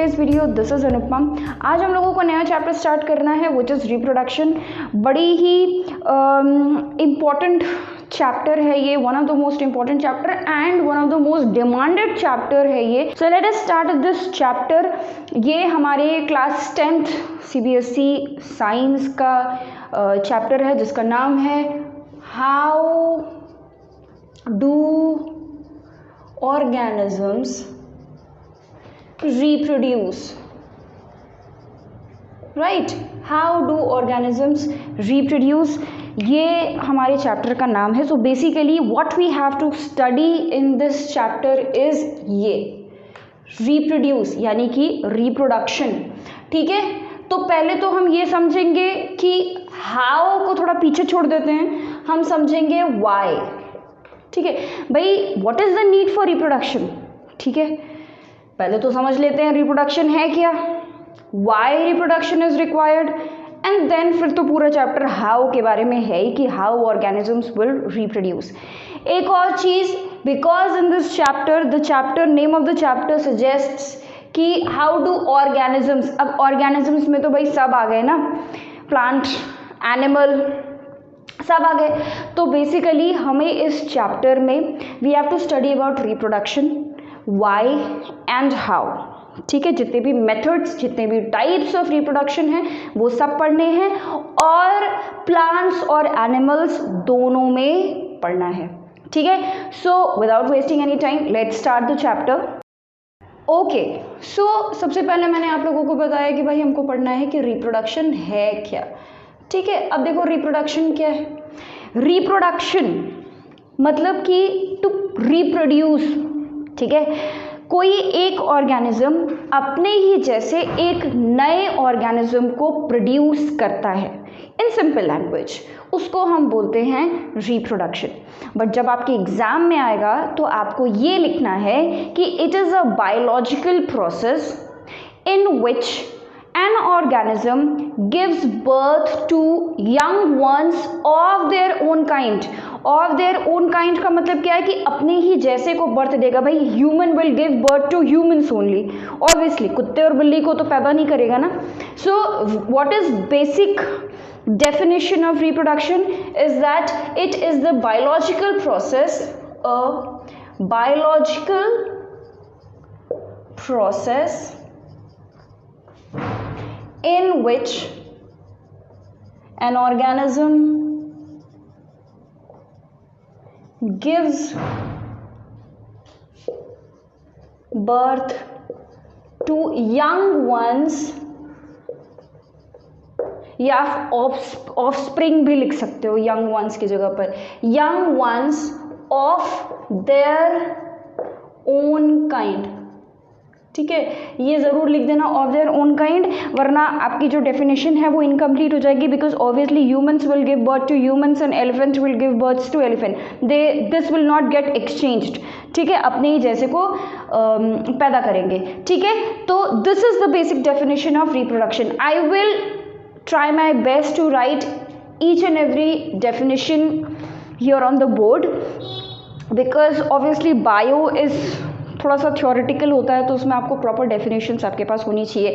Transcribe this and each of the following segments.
Today's video, this is Anupama. आज हम लोगों को नया चैप्टर स्टार्ट करना है विच इज़ रिप्रोडक्शन। बड़ी ही इम्पॉर्टेंट चैप्टर है ये, one of the most important chapter and one of the most demanded chapter है ये। सो let us start this chapter. ये हमारे क्लास 10th CBSE साइंस का चैप्टर है जिसका नाम है how do organisms reproduce, right? How do organisms reproduce, ये हमारे चैप्टर का नाम है। So basically what we have to study in this chapter is ये रिप्रोड्यूस यानी कि रिप्रोडक्शन। ठीक है, तो पहले तो हम ये समझेंगे कि हाउ को थोड़ा पीछे छोड़ देते हैं, हम समझेंगे वाई। ठीक है भाई, what is the need for reproduction. ठीक है, पहले तो समझ लेते हैं रिप्रोडक्शन है क्या, why reproduction is required, and then फिर तो पूरा चैप्टर हाउ के बारे में है ही कि हाउ ऑर्गेनिजम्स विल रिप्रोड्यूस। एक और चीज, because in this chapter the chapter name of the chapter suggests कि हाउ डू ऑर्गेनिजम्स। अब ऑर्गेनिजम्स में तो भाई सब आ गए ना, प्लांट, एनिमल, सब आ गए। तो बेसिकली हमें इस चैप्टर में we have to study about reproduction, why and how. ठीक है, जितने भी मेथड्स, जितने भी टाइप्स ऑफ रिप्रोडक्शन हैं वो सब पढ़ने हैं, और प्लांट्स और एनिमल्स दोनों में पढ़ना है। ठीक है, so without wasting any time let's start the chapter. Okay, so सबसे पहले मैंने आप लोगों को बताया कि भाई हमको पढ़ना है कि रिप्रोडक्शन है क्या। ठीक है, अब देखो रिप्रोडक्शन क्या है। रिप्रोडक्शन मतलब कि टू रिप्रोड्यूस। ठीक है, कोई एक ऑर्गेनिज्म अपने ही जैसे एक नए ऑर्गेनिज्म को प्रोड्यूस करता है। इन सिंपल लैंग्वेज उसको हम बोलते हैं रिप्रोडक्शन। बट जब आपके एग्जाम में आएगा तो आपको ये लिखना है कि it is a biological process in which an organism gives birth to young ones of their own kind। of their own kind का मतलब क्या है कि अपने ही जैसे को बर्थ देगा। भाई human will give birth to humans only, obviously कुत्ते और बिल्ली को तो पैदा नहीं करेगा ना। So what is basic definition of reproduction is that it is the biological process, a biological process in which an organism gives birth to young ones, या ऑफस्प्रिंग भी लिख सकते हो यंग वंस की जगह पर, young ones of their own kind. ठीक है, ये ज़रूर लिख देना ऑफ देयर ओन काइंड, वरना आपकी जो डेफिनेशन है वो इनकम्प्लीट हो जाएगी। Because obviously humans will give birth to humans and elephant will give birth to elephant, this will not get exchanged. ठीक है, अपने ही जैसे को पैदा करेंगे। ठीक है, तो this is the basic definition of reproduction. I will try my best to write each and every definition here on the board, because obviously bio is थोड़ा सा थ्योरेटिकल होता है, तो उसमें आपको प्रॉपर डेफिनेशंस आपके पास होनी चाहिए।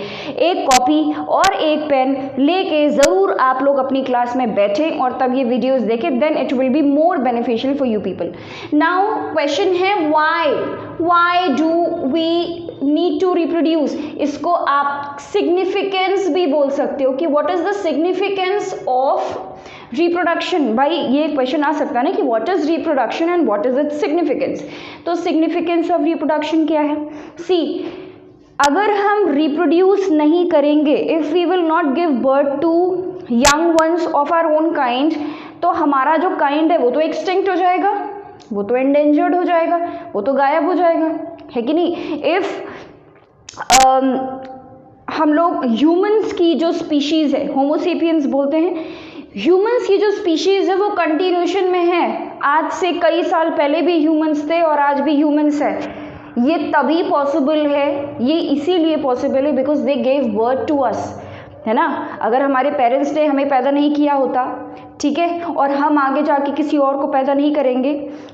एक कॉपी और एक पेन लेके ज़रूर आप लोग अपनी क्लास में बैठें और तब ये वीडियोस देखें, then it will be more beneficial for you people. Now question है why do we need to reproduce. इसको आप सिग्निफिकेंस भी बोल सकते हो कि what is the significance of reproduction. भाई ये क्वेश्चन आ सकता है ना कि what is reproduction and what is its significance. तो सिग्निफिकेंस ऑफ रिप्रोडक्शन क्या है? सी, अगर हम रिप्रोड्यूस नहीं करेंगे, if we will not give birth to young ones of our own kind, तो हमारा जो काइंड है वो तो एक्सटिंक्ट हो जाएगा, वो तो एंडेंजर्ड हो जाएगा, वो तो गायब हो जाएगा, है कि नहीं। इफ हम लोग ह्यूमंस की जो स्पीशीज़ है, होमोसेपियंस बोलते हैं, ह्यूमंस की जो स्पीशीज़ है वो कंटिन्यूशन में है। आज से कई साल पहले भी ह्यूमंस थे और आज भी ह्यूमंस है। ये तभी पॉसिबल है, ये इसीलिए पॉसिबल है because they gave birth to us, है ना। अगर हमारे पेरेंट्स ने हमें पैदा नहीं किया होता ठीक है, और हम आगे जाके किसी और को पैदा नहीं करेंगे,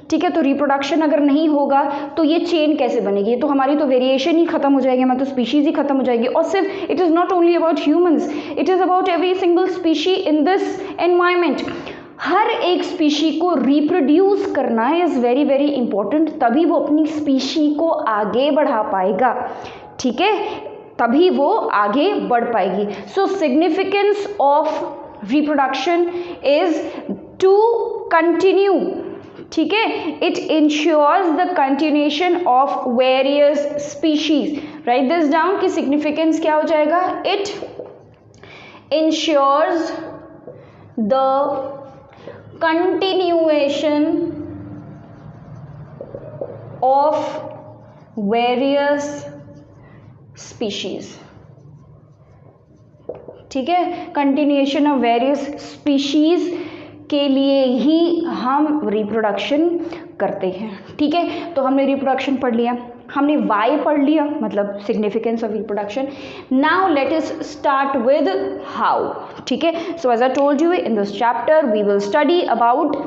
ठीक है, तो रिप्रोडक्शन अगर नहीं होगा तो ये चेन कैसे बनेगी? तो हमारी तो वेरिएशन ही खत्म हो जाएगी, हमारी तो स्पीशीज़ ही खत्म हो जाएगी। और सिर्फ it is not only about humans, it is about every single species in this environment. हर एक स्पीशी को रिप्रोड्यूस करना इज़ वेरी वेरी इंपॉर्टेंट, तभी वो अपनी स्पीशी को आगे बढ़ा पाएगा, ठीक है, तभी वो आगे बढ़ पाएगी। So significance of reproduction is to continue, ठीक है, it ensures the continuation of various species। write this down कि significance क्या हो जाएगा? it ensures the continuation of various species, ठीक है, कंटिन्यूएशन ऑफ वेरियस स्पीशीज़ के लिए ही हम रिप्रोडक्शन करते हैं, ठीक है। तो हमने रिप्रोडक्शन पढ़ लिया, हमने वाई पढ़ लिया, मतलब significance of reproduction. Now let us start with how, ठीक है। So as I told you in this chapter we will study about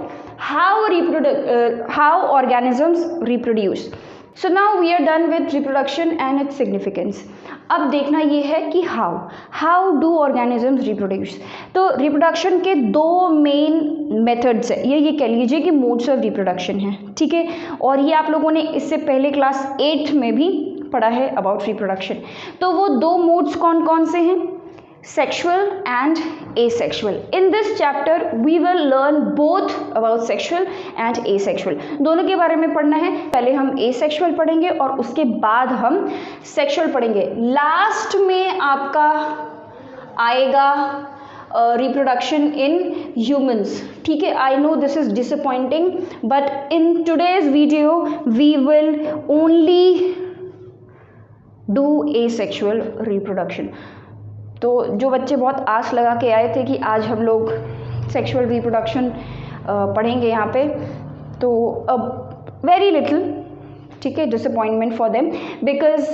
how organisms reproduce. So now we are done with reproduction and its significance. अब देखना ये है कि how do organisms reproduce. तो reproduction के दो मेन मेथड्स है, ये कह लीजिए कि मोड्स ऑफ रिप्रोडक्शन है, ठीक है, और ये आप लोगों ने इससे पहले क्लास 8 में भी पढ़ा है अबाउट रिप्रोडक्शन। तो वो दो मोड्स कौन कौन से हैं? sexual and asexual. In this chapter we will learn both about sexual and asexual, दोनों के बारे में पढ़ना है। पहले हम asexual पढ़ेंगे और उसके बाद हम sexual पढ़ेंगे। लास्ट में आपका आएगा reproduction in humans, ठीक है। I know this is disappointing but in today's video we will only do asexual reproduction। तो जो बच्चे बहुत आस लगा के आए थे कि आज हम लोग सेक्सुअल रिप्रोडक्शन पढ़ेंगे यहाँ पे, तो अब वेरी लिटिल, ठीक है, disappointment for them, because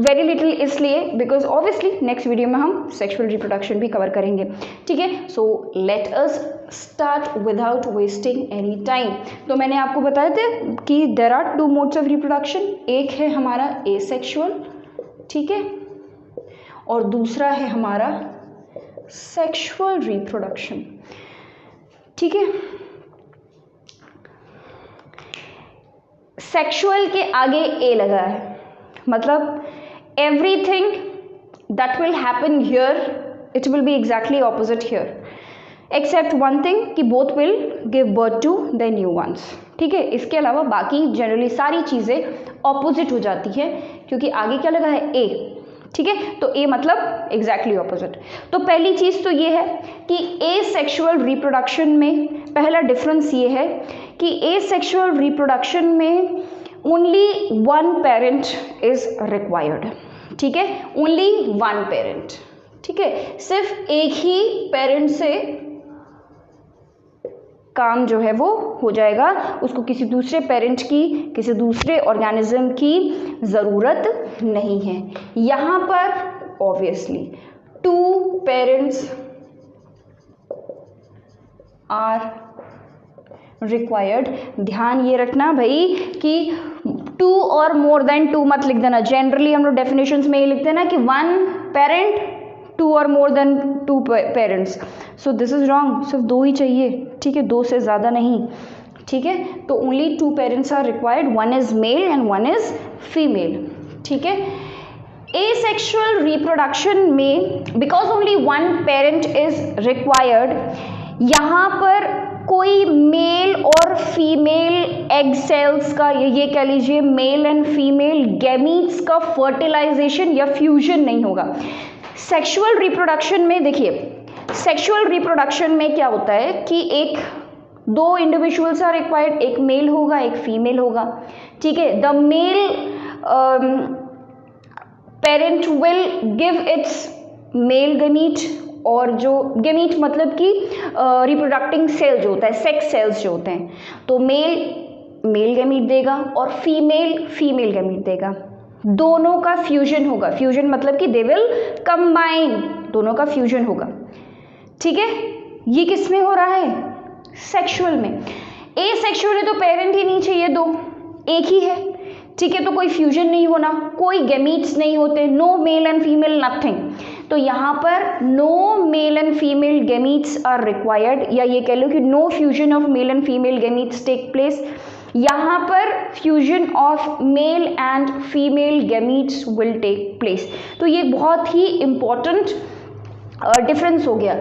very little इसलिए बिकॉज ऑब्वियसली नेक्स्ट वीडियो में हम सेक्सुअल रिप्रोडक्शन भी कवर करेंगे, ठीक है। So let us start without wasting any time. तो मैंने आपको बताया था कि there are two modes of reproduction, एक है हमारा एसेक्सुअल, ठीक है, और दूसरा है हमारा सेक्सुअल रिप्रोडक्शन, ठीक है। सेक्सुअल के आगे ए लगा है, मतलब everything that will happen here it will be exactly opposite here, except one thing कि both will give birth to the new ones, ठीक है। इसके अलावा बाकी जनरली सारी चीज़ें ऑपोजिट हो जाती है, क्योंकि आगे क्या लगा है? ए, ठीक है। तो ए मतलब एग्जैक्टली ऑपोजिट। तो पहली चीज़ तो ये है कि एसेक्सुअल रिप्रोडक्शन में पहला डिफरेंस ये है कि एसेक्सुअल रिप्रोडक्शन में only one parent is required, ठीक है, ओनली वन पेरेंट, ठीक है, सिर्फ एक ही पेरेंट से काम जो है वो हो जाएगा, उसको किसी दूसरे पेरेंट की, किसी दूसरे ऑर्गेनिज्म की ज़रूरत नहीं है। यहाँ पर obviously two parents are required. ध्यान ये रखना भाई कि to or more than to मत लिख देना। जनरली हम लोग डेफिनेशंस में ये लिखते हैं ना कि one parent, two or more than two parents, so this is wrong. सिर्फ दो ही चाहिए, ठीक है, दो से ज़्यादा नहीं, ठीक है। तो only two parents are required, one is male and one is female, ठीक है। एसेक्सुअल रिप्रोडक्शन में because only one parent is required, यहाँ पर कोई मेल और फीमेल एग सेल्स का, ये कह लीजिए मेल एंड फीमेल गैमीट्स का फर्टिलाइजेशन या फ्यूजन नहीं होगा। सेक्सुअल रिप्रोडक्शन में देखिए, सेक्सुअल रिप्रोडक्शन में क्या होता है कि एक दो इंडिविजुअल्स आर रिक्वायर्ड, एक मेल होगा एक फीमेल होगा, ठीक है। The male parent will give its male gamete, और जो गैमीट मतलब कि रिप्रोडक्टिंग सेल जो होता है, सेक्स सेल्स जो होते हैं, तो मेल गैमीट देगा और फीमेल गैमीट देगा। दोनों का फ्यूजन होगा, फ्यूजन मतलब कि दे विल कंबाइन, दोनों का फ्यूजन होगा, ठीक है। ये किस में हो रहा है? सेक्सुअल में। ए सेक्सुअल है तो पेरेंट ही नहीं चाहिए, दो एक ही है, ठीक है, तो कोई फ्यूजन नहीं होना, कोई गैमीट्स नहीं होते, no male and female nothing. तो यहाँ पर no male and female gametes are required, या ये कह लो कि no fusion of male and female gametes take place. यहाँ पर fusion of male and female gametes will take place. तो ये बहुत ही इंपॉर्टेंट डिफरेंस हो गया,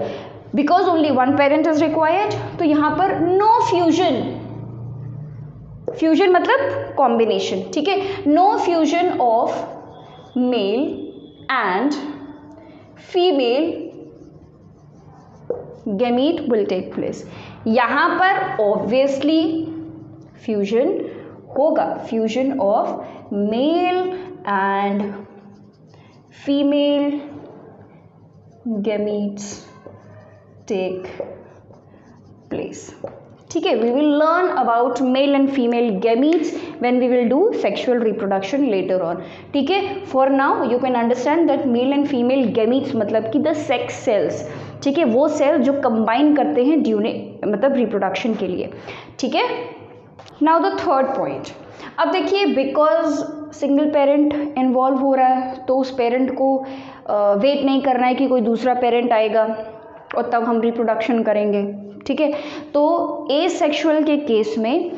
because only one parent is required. तो यहाँ पर नो फ्यूजन, फ्यूजन मतलब कॉम्बिनेशन, ठीक है, no fusion of male and female gamete will take place. यहां पर ऑब्वियसली फ्यूजन होगा, fusion of male and female gametes take place, ठीक है। We will learn about male and female gametes when we will do sexual reproduction later on, ठीक है। For now you can understand that male and female gametes मतलब कि the sex cells, ठीक है, वो cell जो कंबाइन करते हैं ड्यूरिंग मतलब रिप्रोडक्शन के लिए, ठीक है। नाउ द थर्ड पॉइंट, अब देखिए बिकॉज सिंगल पेरेंट इन्वॉल्व हो रहा है तो उस पेरेंट को वेट नहीं करना है कि कोई दूसरा पेरेंट आएगा और तब हम रिप्रोडक्शन करेंगे, ठीक है। तो एसेक्सुअल के केस में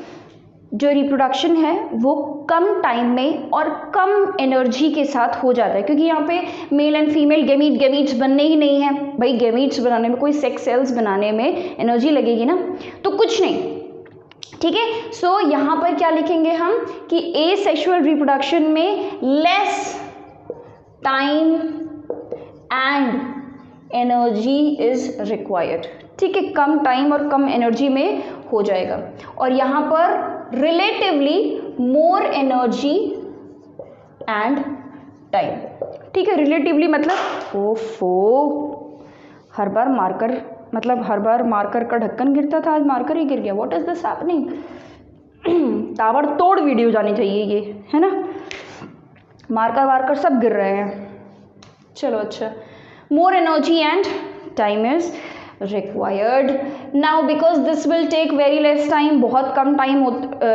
जो रिप्रोडक्शन है वो कम टाइम में और कम एनर्जी के साथ हो जाता है, क्योंकि यहाँ पे मेल एंड फीमेल गैमीट्स बनने ही नहीं है भाई। गैमीट्स बनाने में, कोई सेक्स सेल्स बनाने में एनर्जी लगेगी ना, तो कुछ नहीं, ठीक है। सो यहाँ पर क्या लिखेंगे हम कि एसेक्सुअल रिप्रोडक्शन में less time and energy is required, ठीक है, कम टाइम और कम एनर्जी में हो जाएगा। और यहाँ पर relatively more energy and time, ठीक है। रिलेटिवली मतलब ओफो, हर बार मार्कर का ढक्कन गिरता था, आज मार्कर ही गिर गया, व्हाट इज दिस हैपनिंग। ताबड़तोड़ वीडियो जानी चाहिए ये, है ना, मार्कर सब गिर रहे हैं। चलो अच्छा, more energy and time is required. Now because this will take very less time, बहुत कम टाइम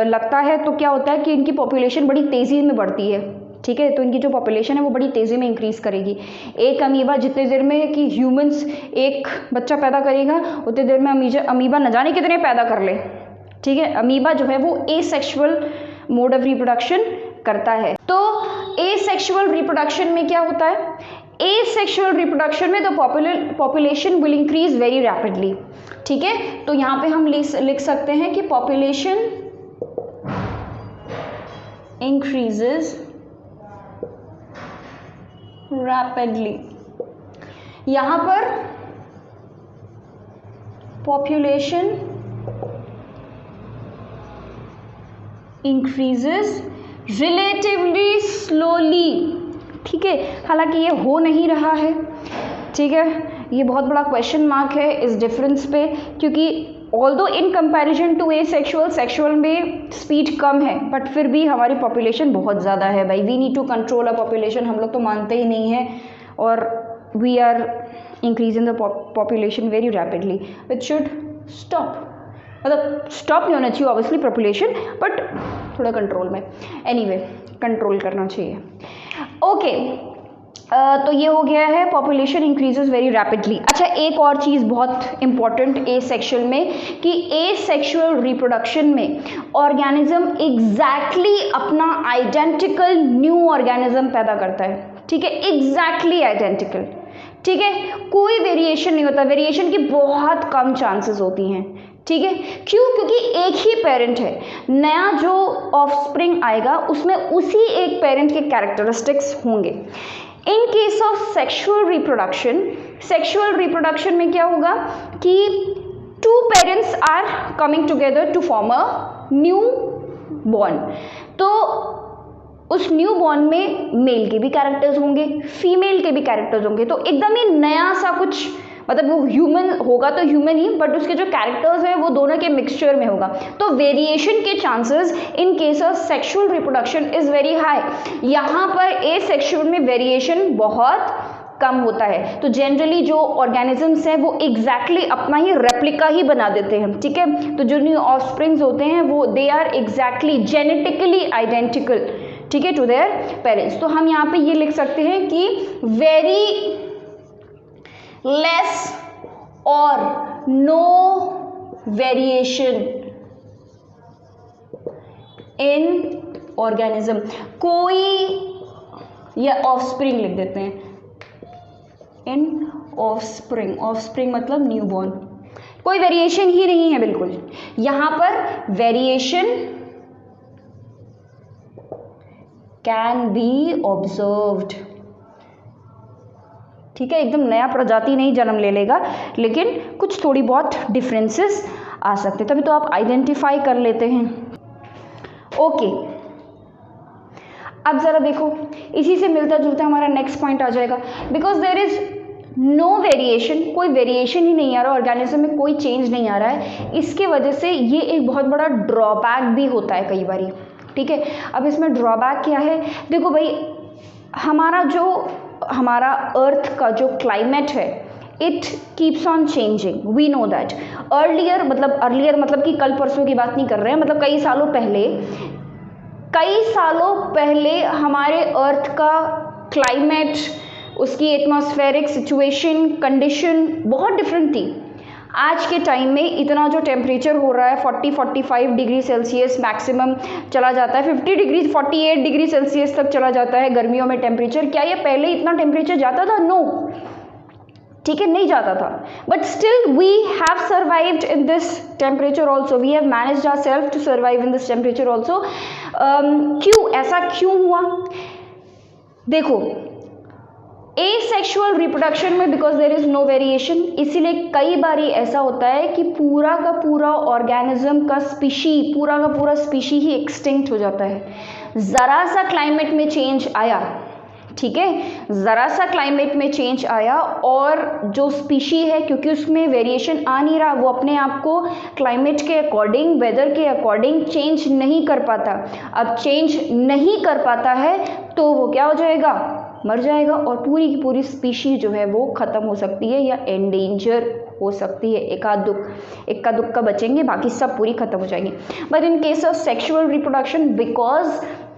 लगता है, तो क्या होता है कि इनकी पॉपुलेशन बड़ी तेज़ी में बढ़ती है, ठीक है। तो इनकी जो पॉपुलेशन है वो बड़ी तेज़ी में इंक्रीज़ करेगी। एक अमीबा जितने देर में कि ह्यूमंस एक बच्चा पैदा करेगा उतने देर में अमीबा न जाने कितने पैदा कर ले, ठीक है। अमीबा जो है वो एसेक्सुअल मोड ऑफ रिप्रोडक्शन करता है। तो एसेक्सुअल रिप्रोडक्शन में क्या होता है, एसेक्सुअल रिप्रोडक्शन में the population will increase very rapidly, ठीक है। तो यहाँ पे हम लिख सकते हैं कि पॉपुलेशन इंक्रीजेस रैपिडली। यहाँ पर पॉपुलेशन इंक्रीजेस रिलेटिवली स्लोली, ठीक है। हालांकि ये हो नहीं रहा है, ठीक है, ये बहुत बड़ा क्वेश्चन मार्क है इस डिफरेंस पे, क्योंकि although in comparison to asexual, sexual में स्पीड कम है, बट फिर भी हमारी पॉपुलेशन बहुत ज़्यादा है भाई। We need to control a population, हम लोग तो मानते ही नहीं हैं, और we are increasing the population very rapidly, which should stop. मतलब स्टॉप नहीं होना चाहिए ऑब्वियसली पॉपुलेशन, बट थोड़ा कंट्रोल में, एनीवे कंट्रोल करना चाहिए। ओके, तो ये हो गया है पॉपुलेशन इंक्रीजेस वेरी रैपिडली। अच्छा, एक और चीज़ बहुत इंपॉर्टेंट एसेक्सुअल में, कि एसेक्सुअल रिप्रोडक्शन में ऑर्गेनिज्म एग्जैक्टली अपना आइडेंटिकल न्यू ऑर्गेनिज्म पैदा करता है, ठीक है, एग्जैक्टली आइडेंटिकल, ठीक है, कोई वेरिएशन नहीं होता। वेरिएशन की बहुत कम चांसेस होती हैं, ठीक है। क्यों? क्योंकि एक ही पेरेंट है, नया जो ऑफस्प्रिंग आएगा उसमें उसी एक पेरेंट के कैरेक्टरिस्टिक्स होंगे। In case of sexual reproduction में क्या होगा कि two parents are coming together to form a newborn. तो उस न्यू बॉर्न में मेल के भी कैरेक्टर्स होंगे, फीमेल के भी कैरेक्टर्स होंगे, तो एकदम ही नया सा कुछ, मतलब वो ह्यूमन होगा तो ह्यूमन ही, बट उसके जो कैरेक्टर्स हैं वो दोनों के मिक्सचर में होगा। तो वेरिएशन के chances in case of sexual reproduction is very high. यहाँ पर एसेक्सुअल में वेरिएशन बहुत कम होता है। तो जनरली जो ऑर्गेनिजम्स हैं वो एग्जैक्टली अपना ही रेप्लिका ही बना देते हैं, ठीक है। तो जो न्यू ऑफस्प्रिंग्स होते हैं वो they are exactly genetically identical, ठीक है, टू देयर पेरेंट्स। तो हम यहाँ पे ये लिख सकते हैं कि वेरी लेस और नो वेरिएशन इन ऑर्गेनिज्म, कोई, या ऑफस्प्रिंग लिख देते हैं, इन ऑफस्प्रिंग, ऑफस्प्रिंग मतलब न्यूबॉर्न, कोई वेरिएशन ही नहीं है बिल्कुल। यहां पर वेरिएशन कैन बी ऑब्जर्व्ड, ठीक है, एकदम नया प्रजाति नहीं जन्म ले लेगा, लेकिन कुछ थोड़ी बहुत डिफरेंसेस आ सकते हैं, तभी तो आप आइडेंटिफाई कर लेते हैं। ओके, अब जरा देखो, इसी से मिलता जुलता हमारा नेक्स्ट पॉइंट आ जाएगा, because there is no variation, कोई वेरिएशन ही नहीं आ रहा, ऑर्गेनिज्म में कोई चेंज नहीं आ रहा है, इसके वजह से ये एक बहुत बड़ा ड्रॉबैक भी होता है कई बारी, ठीक है। अब इसमें ड्रॉबैक क्या है, देखो भाई, हमारा अर्थ का जो क्लाइमेट है it keeps on changing, we know that. Earlier मतलब कि कल परसों की बात नहीं कर रहे हैं, मतलब कई सालों पहले हमारे अर्थ का क्लाइमेट, उसकी एटमॉस्फेरिक सिचुएशन, कंडीशन बहुत डिफरेंट थी। आज के टाइम में इतना जो टेम्परेचर हो रहा है 40-45 डिग्री सेल्सियस मैक्सिमम चला जाता है, 50 डिग्री 48 डिग्री सेल्सियस तक चला जाता है गर्मियों में टेम्परेचर। क्या ये पहले इतना टेम्परेचर जाता था? नो, ठीक है, नहीं जाता था, but still we have survived in this temperature also, we have managed ourself to survive in this temperature also. क्यों ऐसा क्यों हुआ? देखो, एसेक्सुअल रिप्रोडक्शन में because there is no variation, इसीलिए कई बारी ऐसा होता है कि पूरा का पूरा ऑर्गेनिज्म का पूरा स्पीशी ही एक्सटिंक्ट हो जाता है। ज़रा सा क्लाइमेट में चेंज आया, ठीक है, ज़रा सा क्लाइमेट में चेंज आया और जो स्पीशी है, क्योंकि उसमें वेरिएशन आ नहीं रहा, वो अपने आप को क्लाइमेट के अकॉर्डिंग, वेदर के अकॉर्डिंग चेंज नहीं कर पाता। अब चेंज नहीं कर पाता है तो वो क्या हो जाएगा? मर जाएगा, और पूरी की पूरी स्पीशी जो है वो ख़त्म हो सकती है या एंडेंजर हो सकती है। इक्का दुक्का बचेंगे, बाकी सब पूरी ख़त्म हो जाएंगी। But in case of sexual reproduction, because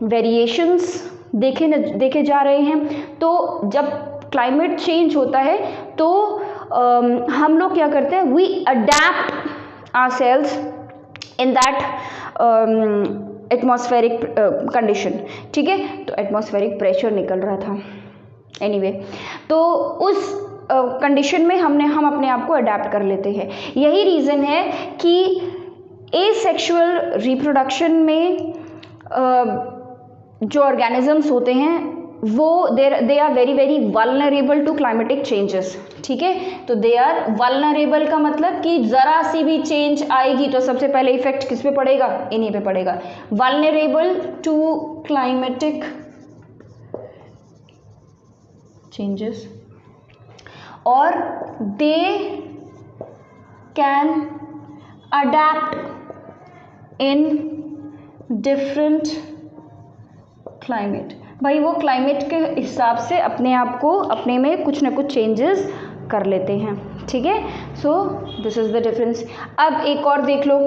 variations देखे जा रहे हैं, तो जब क्लाइमेट चेंज होता है तो हम लोग क्या करते हैं? We adapt ourselves in that atmospheric condition, ठीक है। तो एटमॉस्फेरिक प्रेशर निकल रहा था, एनीवे, तो उस कंडीशन में हम अपने आप को अडैप्ट कर लेते हैं। यही रीज़न है कि एसेक्सुअल रिप्रोडक्शन में जो ऑर्गेनिजम्स होते हैं वो they are very very vulnerable to climatic changes, ठीक है। तो दे आर वल्नरेबल का मतलब कि ज़रा सी भी चेंज आएगी तो सबसे पहले इफेक्ट किस पे पड़ेगा? इन्हीं पे पड़ेगा। वल्नरेबल टू क्लाइमेटिक चेंजेस, और they can adapt in different climate. भाई वो क्लाइमेट के हिसाब से अपने आप को, अपने में कुछ ना कुछ चेंजेस कर लेते हैं, ठीक है। So this is the difference. अब एक और देख लो,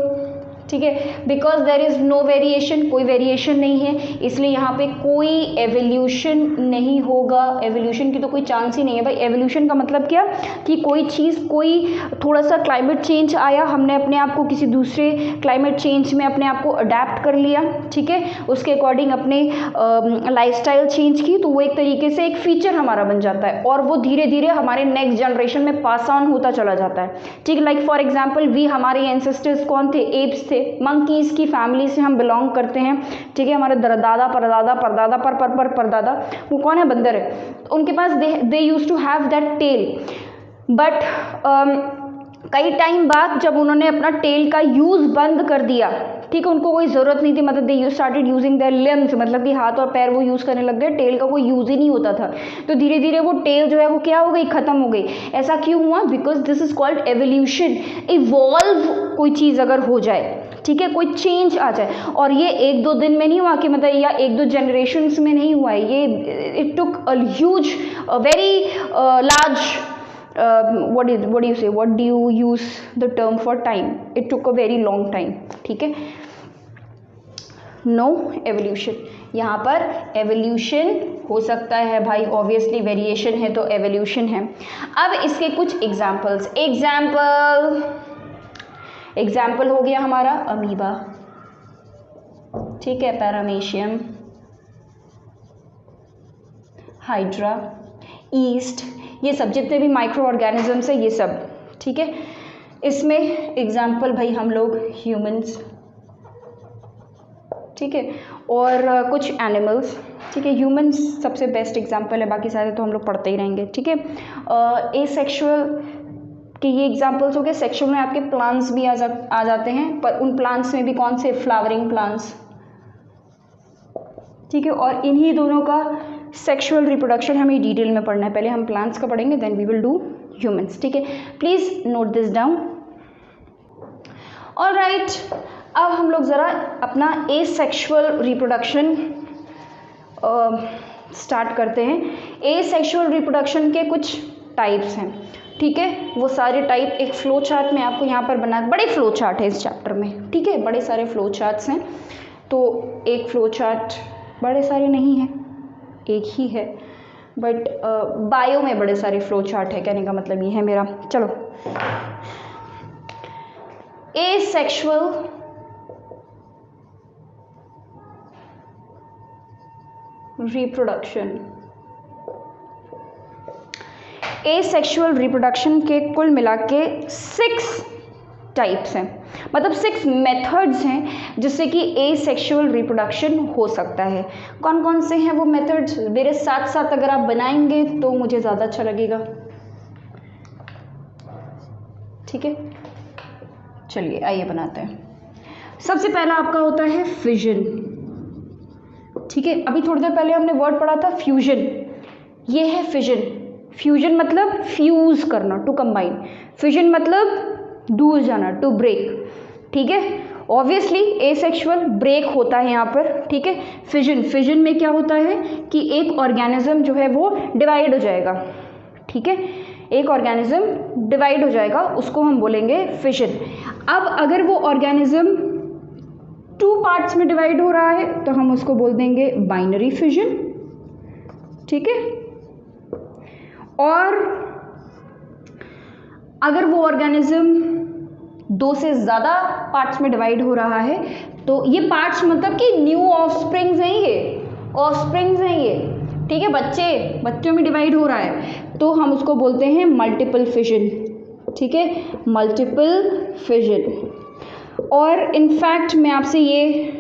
ठीक है, because there is no variation, कोई वेरिएशन नहीं है, इसलिए यहाँ पे कोई एवोल्यूशन नहीं होगा। एवोल्यूशन की तो कोई चांस ही नहीं है भाई। एवोल्यूशन का मतलब क्या? कि कोई चीज़, कोई थोड़ा सा क्लाइमेट चेंज आया, हमने अपने आप को किसी दूसरे क्लाइमेट चेंज में अपने आप को अडेप्ट कर लिया, ठीक है, उसके अकॉर्डिंग अपने लाइफस्टाइल चेंज की, तो वो एक तरीके से एक फीचर हमारा बन जाता है और वो धीरे धीरे हमारे नेक्स्ट जनरेशन में पास ऑन होता चला जाता है, ठीक है। लाइक फॉर एग्जाम्पल, हमारे एंसेस्टर्स कौन थे? एप्स थे, मंकीज़ की फैमिली से हम बिलोंग करते हैं, ठीक है। हमारे दादा परदादा परदादा परदादा वो कौन है? बंदर है। उनके पास they used to have that tail, but कई टाइम बाद जब उन्होंने अपना टेल का यूज़ बंद कर दिया, ठीक है, उनको कोई ज़रूरत नहीं थी, मतलब they started using their limbs, मतलब कि हाथ और पैर वो यूज़ करने लग गए, टेल का कोई यूज़ ही नहीं होता था, तो धीरे धीरे वो टेल जो है वो क्या हो गई? ख़त्म हो गई। ऐसा क्यों हुआ? Because this is called evolution. Evolve कोई चीज़ अगर हो जाए, ठीक है, कोई चेंज आ जाए। और ये एक दो दिन में नहीं हुआ कि मतलब, या एक दो जनरेशन्स में नहीं हुआ है, ये it took a huge very large what do you say, what do you use the term for time, it took a very long time, ठीक है। नो एवोल्यूशन, यहाँ पर एवोल्यूशन हो सकता है भाई, ऑब्वियसली वेरिएशन है तो एवोल्यूशन है। अब इसके कुछ एग्जाम्पल्स, एग्जाम्पल हो गया हमारा अमीबा, ठीक है, पैरामीशियम, हाइड्रा, ईस्ट, ये सब जितने भी माइक्रो ऑर्गेनिजम्स है ये सब, ठीक है। इसमें एग्जाम्पल भाई हम लोग ह्यूमंस, ठीक है, और कुछ एनिमल्स, ठीक है। ह्यूमंस सबसे बेस्ट एग्जाम्पल है, बाकी सारे तो हम लोग पढ़ते ही रहेंगे, ठीक है। एसेक्सुअल के ये एग्जाम्पल्स हो गए। सेक्सुअल में आपके प्लांट्स भी आ जाते हैं, पर उन प्लांट्स में भी कौन से, फ्लावरिंग प्लांट्स, ठीक है। और इन्हीं दोनों का सेक्सुअल रिप्रोडक्शन हमें डिटेल में पढ़ना है, पहले हम प्लांट्स का पढ़ेंगे, then we will do humans, ठीक है। Please note this down. Alright, अब हम लोग ज़रा अपना एसेक्सुअल रिप्रोडक्शन स्टार्ट करते हैं। एसेक्सुअल रिप्रोडक्शन के कुछ टाइप्स हैं, ठीक है। वो सारे टाइप एक फ्लो चार्ट में आपको यहाँ पर बना, बड़े फ्लो चार्ट है इस चैप्टर में, ठीक है, बड़े सारे फ्लो चार्ट्स हैं। तो एक फ्लो चार्ट, बड़े सारे नहीं हैं, एक ही है, बट बायो में बड़े सारे फ्लो चार्ट है, कहने का मतलब ये है मेरा। चलो, एसेक्सुअल रिप्रोडक्शन, एसेक्सुअल रिप्रोडक्शन के कुल मिला के 6 टाइप्स हैं, मतलब 6 मेथड्स हैं जिससे कि एसेक्सुअल रिप्रोडक्शन हो सकता है। कौन कौन से हैं वो मेथड्स, मेरे साथ साथ अगर आप बनाएंगे तो मुझे ज़्यादा अच्छा लगेगा, ठीक है। चलिए आइए बनाते हैं। सबसे पहला आपका होता है फिजन, ठीक है। अभी थोड़ी देर पहले हमने वर्ड पढ़ा था फ्यूजन, ये है फिजन। फ्यूजन मतलब फ्यूज करना, टू कंबाइन। फिजन मतलब दूर जाना, टू ब्रेक, ठीक है। ऑब्वियसली एसेक्सुअल ब्रेक होता है यहाँ पर, ठीक है। फिजन में क्या होता है कि एक ऑर्गेनिज्म जो है वो डिवाइड हो जाएगा, ठीक है, एक ऑर्गेनिज्म डिवाइड हो जाएगा, उसको हम बोलेंगे फिजन। अब अगर वो ऑर्गेनिज्म 2 पार्ट्स में डिवाइड हो रहा है तो हम उसको बोल देंगे बाइनरी फिजन, ठीक है। और अगर वो ऑर्गेनिज्म 2 से ज़्यादा पार्ट्स में डिवाइड हो रहा है, तो ये पार्ट्स मतलब कि न्यू ऑफस्प्रिंग्स हैं, ये ऑफस्प्रिंग्स हैं ये, ठीक है, बच्चों में डिवाइड हो रहा है, तो हम उसको बोलते हैं मल्टीपल फिजन, ठीक है, मल्टीपल फिजन। और इनफैक्ट मैं आपसे ये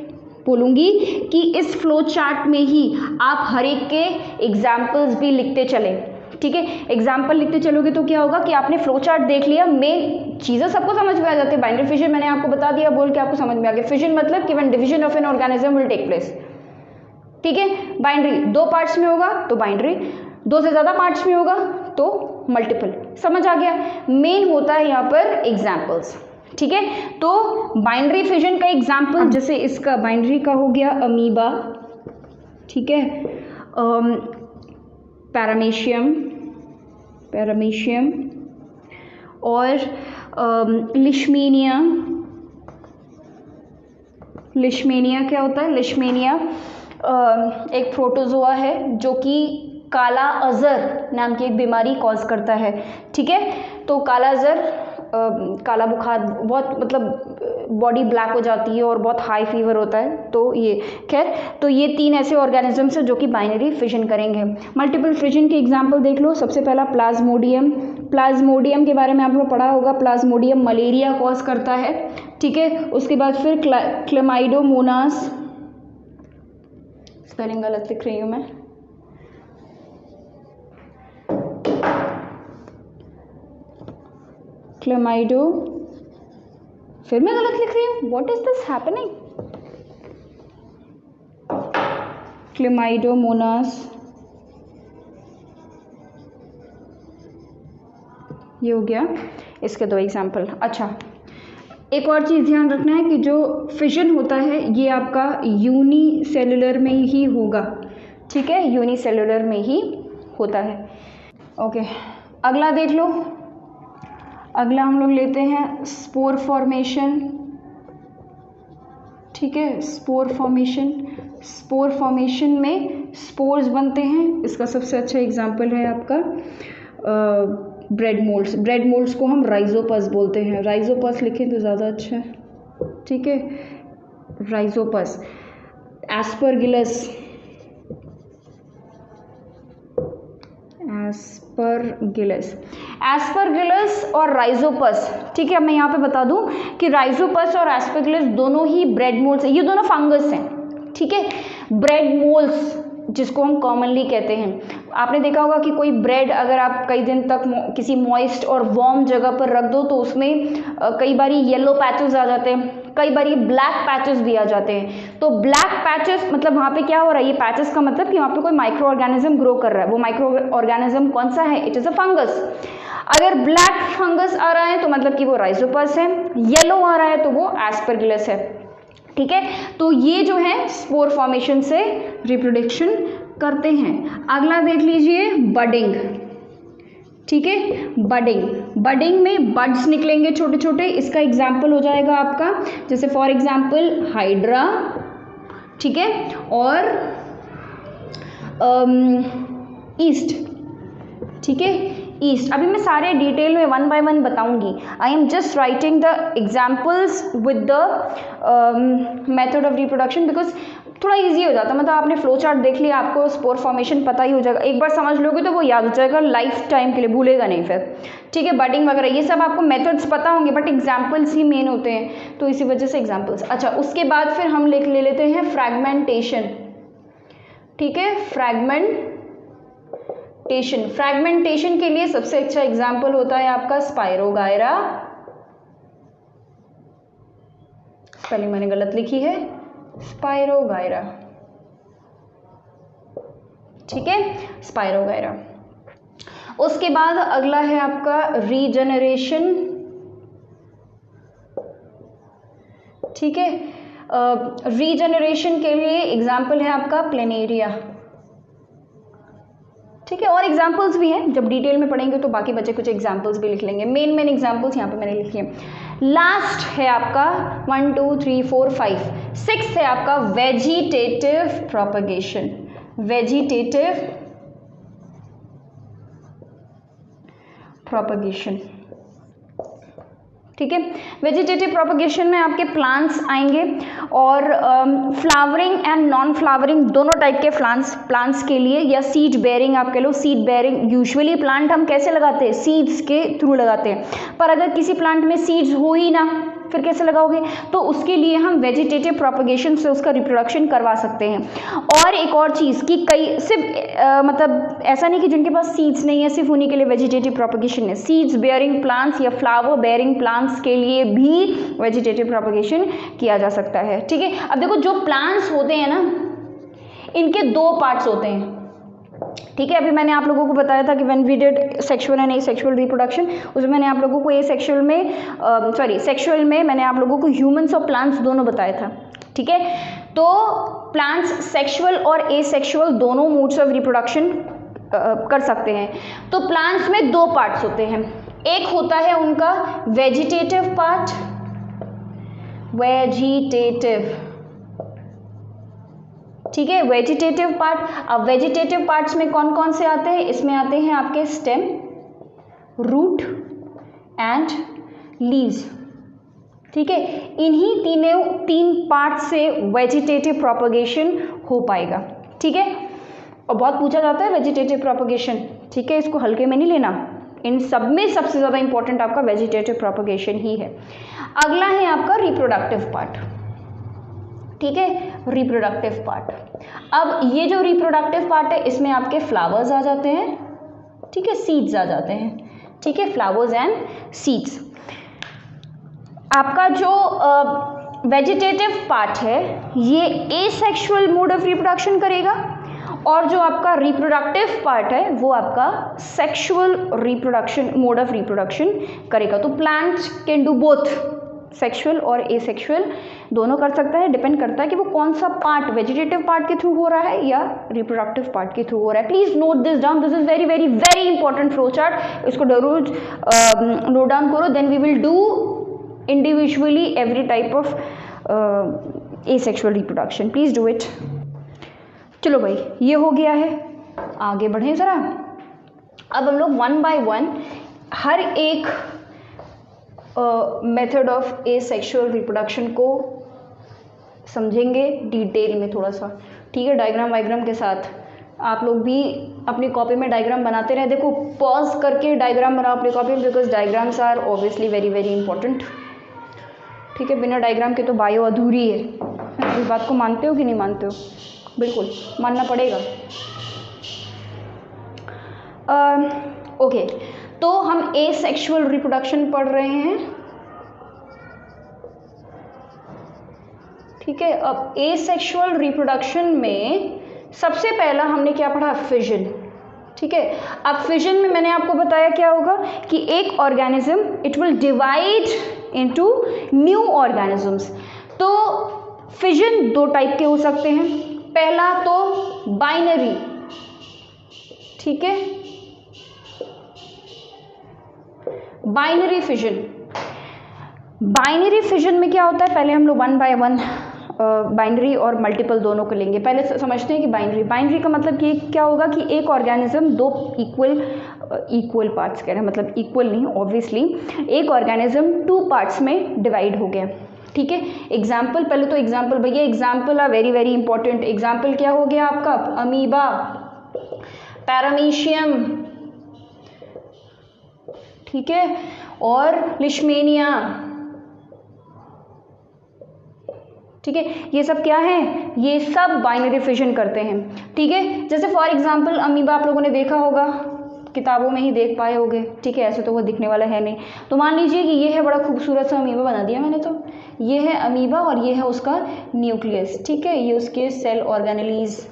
बोलूँगी कि इस फ्लो चार्ट में ही आप हर एक के एग्जाम्पल्स भी लिखते चलें, ठीक है। एग्जाम्पल लिखते चलोगे तो क्या होगा कि आपने फ्लो चार्ट देख लिया, मेन चीज़ें सबको समझ में आ जाती है। बाइनरी फिजन मैंने आपको बता दिया, बोल के आपको समझ में आ गया। फिजन मतलब कि when division of an organism will take place, ठीक है। बाइनरी 2 पार्ट्स में होगा तो बाइनरी, 2 से ज़्यादा पार्ट्स में होगा तो मल्टीपल, समझ आ गया। मेन होता है यहाँ पर एग्जाम्पल्स, ठीक है। तो बाइनरी फिजन का एग्जाम्पल, जैसे इसका बाइनरी का हो गया अमीबा, ठीक है, पैरामीशियम और लिशमेनिया क्या होता है, लिशमेनिया एक प्रोटोजोआ है जो कि काला अजर नाम की एक बीमारी कॉज करता है, ठीक है। तो काला अजर, काला बुखार, बहुत मतलब बॉडी ब्लैक हो जाती है और बहुत हाई फीवर होता है, तो ये खैर, तो ये 3 ऐसे ऑर्गेनिजम्स हैं जो कि बाइनरी फिजन करेंगे। मल्टीपल फिजन के एग्जांपल देख लो। सबसे पहला प्लाज्मोडियम के बारे में आप लोग पढ़ा होगा। प्लाज्मोडियम मलेरिया कॉज करता है, ठीक है। उसके बाद फिर क्लेमाइडोमोनास, स्पेलिंग गलत लिख रही हूँ मैं, क्लेमाइडो, फिर मैं गलत लिख रही हूँ, what is this happening, Chlamydomonas, ये हो गया इसके 2 एग्जाम्पल। अच्छा, एक और चीज़ ध्यान रखना है कि जो फिजन होता है ये आपका यूनिसेलुलर में ही होगा, ठीक है, यूनिसेलुलर में ही होता है। ओके, अगला देख लो। अगला हम लोग लेते हैं स्पोर फॉर्मेशन, ठीक है, स्पोर फॉर्मेशन। स्पोर फॉर्मेशन में स्पोर्स बनते हैं, इसका सबसे अच्छा एग्जांपल है आपका ब्रेड मोल्ड्स। ब्रेड मोल्ड्स को हम राइजोपस बोलते हैं, राइजोपस लिखें तो ज़्यादा अच्छा है, ठीक है, राइजोपस। एस्परगिलस, एस्परगिलस, एस्परगिलस और राइजोपस, ठीक है। अब मैं यहाँ पे बता दूँ कि राइजोपस और एस्परगिलस दोनों ही ब्रेड मोल्ड्स हैं, ये दोनों फंगस हैं, ठीक है। ब्रेड मोल्ड्स जिसको हम कॉमनली कहते हैं, आपने देखा होगा कि कोई ब्रेड अगर आप कई दिन तक किसी मॉइस्ट और वार्म जगह पर रख दो तो उसमें कई बारी येलो पैचेस आ जाते हैं, कई बारी ब्लैक पैचेस भी आ जाते हैं। तो ब्लैक पैचेस मतलब वहाँ पे क्या हो रहा है, ये पैचेस का मतलब कि वहाँ पे कोई माइक्रो ऑर्गेनिज्म ग्रो कर रहा है। वो माइक्रो ऑर्गेनिज्म कौन सा है, इट इज़ अ फंगस। अगर ब्लैक फंगस आ रहा है तो मतलब कि वो राइजोपस है, येलो आ रहा है तो वो एस्परगिलस है, ठीक है। तो ये जो है स्पोर फॉर्मेशन से रिप्रोडक्शन करते हैं। अगला देख लीजिए बडिंग, ठीक है, बडिंग। बडिंग में बड्स निकलेंगे छोटे छोटे, इसका एग्जाम्पल हो जाएगा आपका जैसे फॉर एग्जाम्पल हाइड्रा, ठीक है, और ईस्ट, ठीक है, ईस्ट। अभी मैं सारे डिटेल में वन बाय वन बताऊंगी। I am just writing the examples with the method of reproduction because थोड़ा इजी हो जाता है। मतलब आपने फ्लो चार्ट देख लिया, आपको स्पोर फॉर्मेशन पता ही हो जाएगा, एक बार समझ लोगे तो वो याद हो जाएगा लाइफ टाइम के लिए, भूलेगा नहीं फिर, ठीक है। बडिंग वगैरह ये सब आपको मेथड्स पता होंगे बट एग्जाम्पल्स ही मेन होते हैं, तो इसी वजह से एग्जाम्पल्स। अच्छा, उसके बाद फिर हम ले लेते हैं फ्रैगमेंटेशन, ठीक है, फ्रैगमेंटेशन। फ्रैगमेंटेशन के लिए सबसे अच्छा एग्जाम्पल होता है आपका स्पाइरोगायरा, स्पेलिंग मैंने गलत लिखी है, स्पाइरोगायरा, ठीक है, स्पाइरोगायरा। उसके बाद अगला है आपका रीजनरेशन, ठीक है। रीजनरेशन के लिए एग्जाम्पल है आपका प्लेनेरिया, ठीक है। और एग्जाम्पल्स भी हैं, जब डिटेल में पढ़ेंगे तो बाकी बच्चे कुछ एग्जाम्पल्स भी लिख लेंगे। मेन एग्जाम्पल्स यहाँ पे मैंने लिखी है। लास्ट है आपका 1 2 3 4 5 6 है आपका वेजिटेटिव प्रोपगेशन, वेजिटेटिव प्रोपगेशन, ठीक है। वेजिटेटिव प्रोपगेशन में आपके प्लांट्स आएंगे और फ्लावरिंग एंड नॉन फ्लावरिंग दोनों टाइप के प्लांट्स के लिए, या सीड बेयरिंग आप कह लो, सीड बेयरिंग। यूजुअली प्लांट हम कैसे लगाते हैं, सीड्स के थ्रू लगाते हैं, पर अगर किसी प्लांट में सीड्स हो ही ना फिर कैसे लगाओगे, तो उसके लिए हम वेजिटेटिव प्रोपगेशन से उसका रिप्रोडक्शन करवा सकते हैं। और एक और चीज़ कि कई सिर्फ मतलब ऐसा नहीं कि जिनके पास सीड्स नहीं है सिर्फ उन्हीं के लिए वेजिटेटिव प्रोपगेशन है, सीड्स बेयरिंग प्लांट्स या फ्लावर बेयरिंग प्लांट्स के लिए भी वेजिटेटिव प्रोपगेशन किया जा सकता है, ठीक है। अब देखो जो प्लांट्स होते हैं ना, इनके दो पार्ट्स होते हैं, ठीक है। अभी मैंने आप लोगों को बताया था कि when we did sexual and asexual reproduction, उसमें मैंने आप लोगों को सेक्सुअल में मैंने आप लोगों को ह्यूमंस और प्लांट्स दोनों बताया था, ठीक है। तो प्लांट्स सेक्सुअल और एसेक्सुअल दोनों मोड्स ऑफ रिप्रोडक्शन कर सकते हैं। तो प्लांट्स में दो पार्ट्स होते हैं, एक होता है उनका वेजिटेटिव पार्ट, वेजिटेटिव, ठीक है, वेजिटेटिव पार्ट। अब वेजिटेटिव पार्ट्स में कौन कौन से आते हैं, इसमें आते हैं आपके स्टेम, रूट एंड लीव्स, ठीक है। इन्हीं तीन पार्ट से वेजिटेटिव प्रोपगेशन हो पाएगा, ठीक है। और बहुत पूछा जाता है वेजिटेटिव प्रोपगेशन, ठीक है, इसको हल्के में नहीं लेना, इन सब में सबसे ज़्यादा इंपॉर्टेंट आपका वेजिटेटिव प्रोपगेशन ही है। अगला है आपका रिप्रोडक्टिव पार्ट, ठीक है, रिप्रोडक्टिव पार्ट। अब ये जो रिप्रोडक्टिव पार्ट है इसमें आपके फ्लावर्स आ जाते हैं, ठीक है, सीड्स आ जाते हैं, ठीक है, फ्लावर्स एंड सीड्स। आपका जो वेजिटेटिव पार्ट है ये एसेक्सुअल मोड ऑफ रिप्रोडक्शन करेगा, और जो आपका रिप्रोडक्टिव पार्ट है वो आपका sexual reproduction mode of reproduction करेगा। तो plants can do both, sexual और एसेक्सुअल दोनों कर सकता है, डिपेंड करता है कि वो कौन सा पार्ट, वेजिटेटिव पार्ट के थ्रू हो रहा है या रिप्रोडक्टिव पार्ट के थ्रू हो रहा है। Please note this down, this is very very very important flow chart, इसको जरूर नोट डाउन करो। Then we will do individually every type of asexual reproduction, please do it. चलो भाई ये हो गया है, आगे बढ़ें ज़रा। अब हम लोग वन बाय वन हर एक मेथड ऑफ एसेक्सुअल रिप्रोडक्शन को समझेंगे डिटेल में थोड़ा सा, ठीक है, डायग्राम वाइग्राम के साथ। आप लोग भी अपनी कॉपी में डायग्राम बनाते रहे, देखो पॉज करके डायग्राम बनाओ अपनी कॉपी में, because diagrams are obviously very very important, ठीक है। बिना डायग्राम के तो बायो अधूरी है। इस बात को मानते हो कि नहीं मानते हो? बिल्कुल मानना पड़ेगा। ओके, तो हम एसेक्सुअल रिप्रोडक्शन पढ़ रहे हैं, ठीक है। अब एसेक्सुअल रिप्रोडक्शन में सबसे पहला हमने क्या पढ़ा? फिजन, ठीक है। अब फिजन में मैंने आपको बताया क्या होगा कि एक organism it will divide into new organisms. तो फिजन दो टाइप के हो सकते हैं, पहला तो बाइनरी, ठीक है, बाइनरी फिजन। बाइनरी फिजन में क्या होता है, पहले हम लोग वन बाय वन बाइनरी और मल्टीपल दोनों को लेंगे। पहले समझते हैं कि बाइनरी का मतलब कि क्या होगा कि एक ऑर्गेनिज्म दो इक्वल पार्ट्स कह रहे हैं, मतलब इक्वल नहीं ऑब्वियसली, एक ऑर्गेनिज्म टू पार्ट्स में डिवाइड हो गया, ठीक है। एग्जाम्पल, पहले तो एग्जाम्पल भैया, example are very very important. Example क्या हो गया आपका? अमीबा, पैरामीशियम, ठीक है, और लिशमेनिया, ठीक है। ये सब क्या है? ये सब बाइनरी फिजन करते हैं, ठीक है। जैसे फॉर एग्जांपल अमीबा आप लोगों ने देखा होगा, किताबों में ही देख पाए होंगे, ठीक है, ऐसे तो वो दिखने वाला है नहीं। तो मान लीजिए कि ये है, बड़ा खूबसूरत सा अमीबा बना दिया मैंने, तो ये है अमीबा और ये है उसका न्यूक्लियस, ठीक है, ये उसके cell organelles.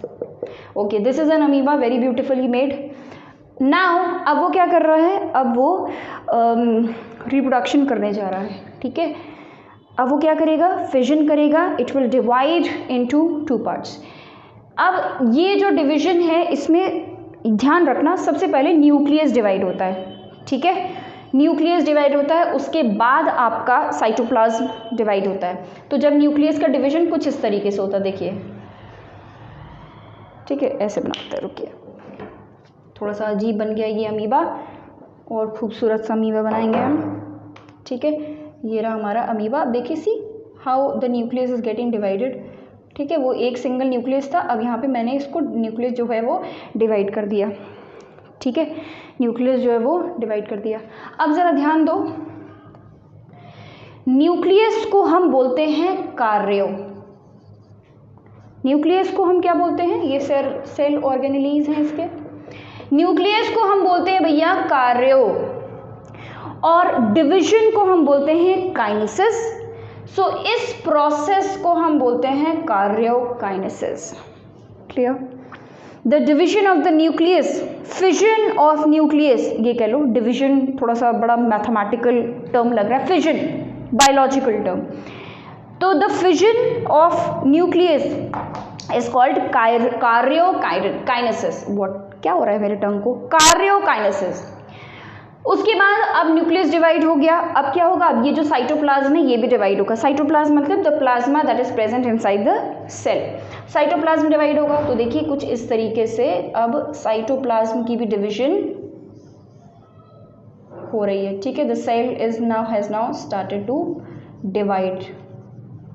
Okay, this is an amoeba very beautifully made. Now अब वो क्या कर रहा है? अब वो रिप्रोडक्शन करने जा रहा है, ठीक है। अब वो क्या करेगा? फिजन करेगा, it will divide into two parts. अब ये जो डिवीजन है इसमें ध्यान रखना, सबसे पहले न्यूक्लियस डिवाइड होता है, ठीक है, न्यूक्लियस डिवाइड होता है, उसके बाद आपका साइटोप्लाज्म डिवाइड होता है। तो जब न्यूक्लियस का डिवीजन कुछ इस तरीके से होता है, देखिए, ठीक है, ऐसे बनाते हैं, रुकिए, थोड़ा सा अजीब बन गया ये अमीबा, और खूबसूरत सा अमीबा बनाएंगे हम, ठीक है। ये रहा हमारा अमीबा, देखिए see how the nucleus is getting divided, ठीक है। वो एक सिंगल न्यूक्लियस था, अब यहाँ पे मैंने इसको न्यूक्लियस जो है वो डिवाइड कर दिया, ठीक है, न्यूक्लियस जो है वो डिवाइड कर दिया। अब ज़रा ध्यान दो, न्यूक्लियस को हम बोलते हैं कार्यो, न्यूक्लियस को हम क्या बोलते हैं? ये सेल ऑर्गेनेलीज हैं इसके। न्यूक्लियस को हम बोलते हैं भैया कार्यो, और डिवीजन को हम बोलते हैं काइनेसिस। सो इस प्रोसेस को हम बोलते हैं karyokinesis. Clear? The division of the nucleus, fission of nucleus, ये कह लो, डिवीजन थोड़ा सा बड़ा मैथमेटिकल टर्म लग रहा है, फिजन बायोलॉजिकल टर्म। तो the fission of nucleus is called karyokinesis. What, क्या हो रहा है मेरे टंग को? कार्योकाइनेसिस। उसके बाद अब न्यूक्लियस डिवाइड हो गया, अब क्या होगा? अब ये जो साइटोप्लाज्म है ये भी डिवाइड होगा। साइटोप्लाज्म मतलब the plasma that is present inside the cell. Cytoplasm divide होगा, तो देखिए कुछ इस तरीके से अब साइटोप्लाज्म की भी डिवीजन हो रही है, ठीक है। The cell is now has now started to divide,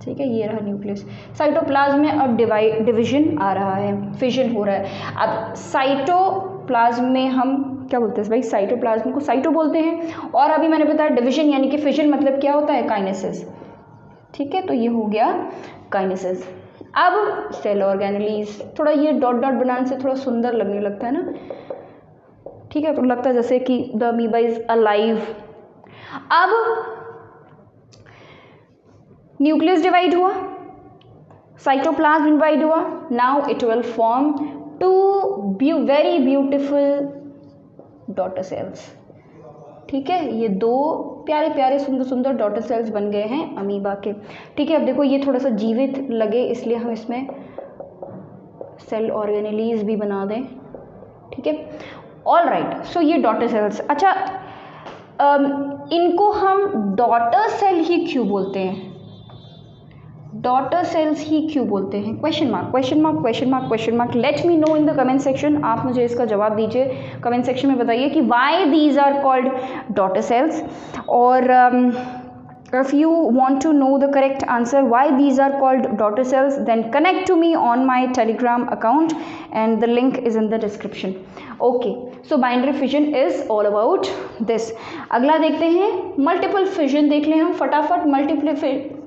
ठीक है। ये रहा न्यूक्लियस, साइटोप्लाज्म में अब डिवीजन आ रहा है, फिजन हो रहा है। अब साइटोप्लाज्म में हम क्या बोलते हैं भाई? साइटोप्लाज्म को साइटो बोलते हैं, और अभी मैंने बताया डिवीजन यानी कि फिजन मतलब क्या होता है? काइनेसिस, ठीक है। तो ये हो गया काइनेसिस। अब सेल ऑर्गेनेलीज, थोड़ा ये डॉट डॉट बनाने से थोड़ा सुंदर लगने लगता है ना, ठीक है, तो लगता है जैसे कि द अमीबा इज अलाइव। अब न्यूक्लियस डिवाइड हुआ, साइटोप्लाज्म डिवाइड हुआ, now it will form two very beautiful daughter cells, ठीक है, ये 2 प्यारे प्यारे सुंदर सुंदर डॉटर सेल्स बन गए हैं अमीबा के। ठीक है, अब देखो ये थोड़ा सा जीवित लगे इसलिए हम इसमें सेल ऑर्गेनेलीज भी बना दें। ठीक है, ऑल राइट। सो ये डॉटर सेल्स, अच्छा इनको हम डॉटर सेल ही क्यों बोलते हैं, डॉटर सेल्स ही क्यों बोलते हैं? Question mark question mark question mark question mark. Let me know in the comment section, आप मुझे इसका जवाब दीजिए कमेंट सेक्शन में, बताइए कि why these are called daughter cells. और if you want to know the correct answer why these are called daughter cells, then connect to me on my telegram account and the link is in the description. Okay, so binary fission is all about this. अगला देखते हैं multiple fission, देख लें हम फटाफट।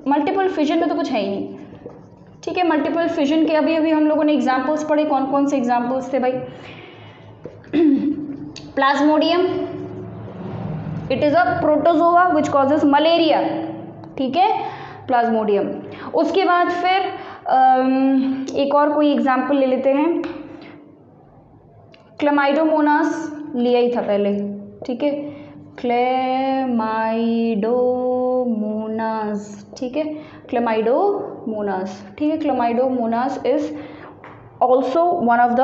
Multiple fission में तो कुछ है ही नहीं। ठीक है, मल्टीपल फिजन के अभी अभी हम लोगों ने एग्जाम्पल्स पढ़े, कौन कौन से एग्जाम्पल्स थे भाई? Plasmodium, it is a protozoa which causes malaria. ठीक है, प्लाज्मोडियम। उसके बाद फिर एक और कोई एग्जाम्पल ले लेते हैं, क्लेमाइडोमोनास लिया ही था पहले। ठीक है, क्लेमाइडोमोनास। ठीक है, क्लेमाइडोमोनास। ठीक है, Chlamydomonas is also one of the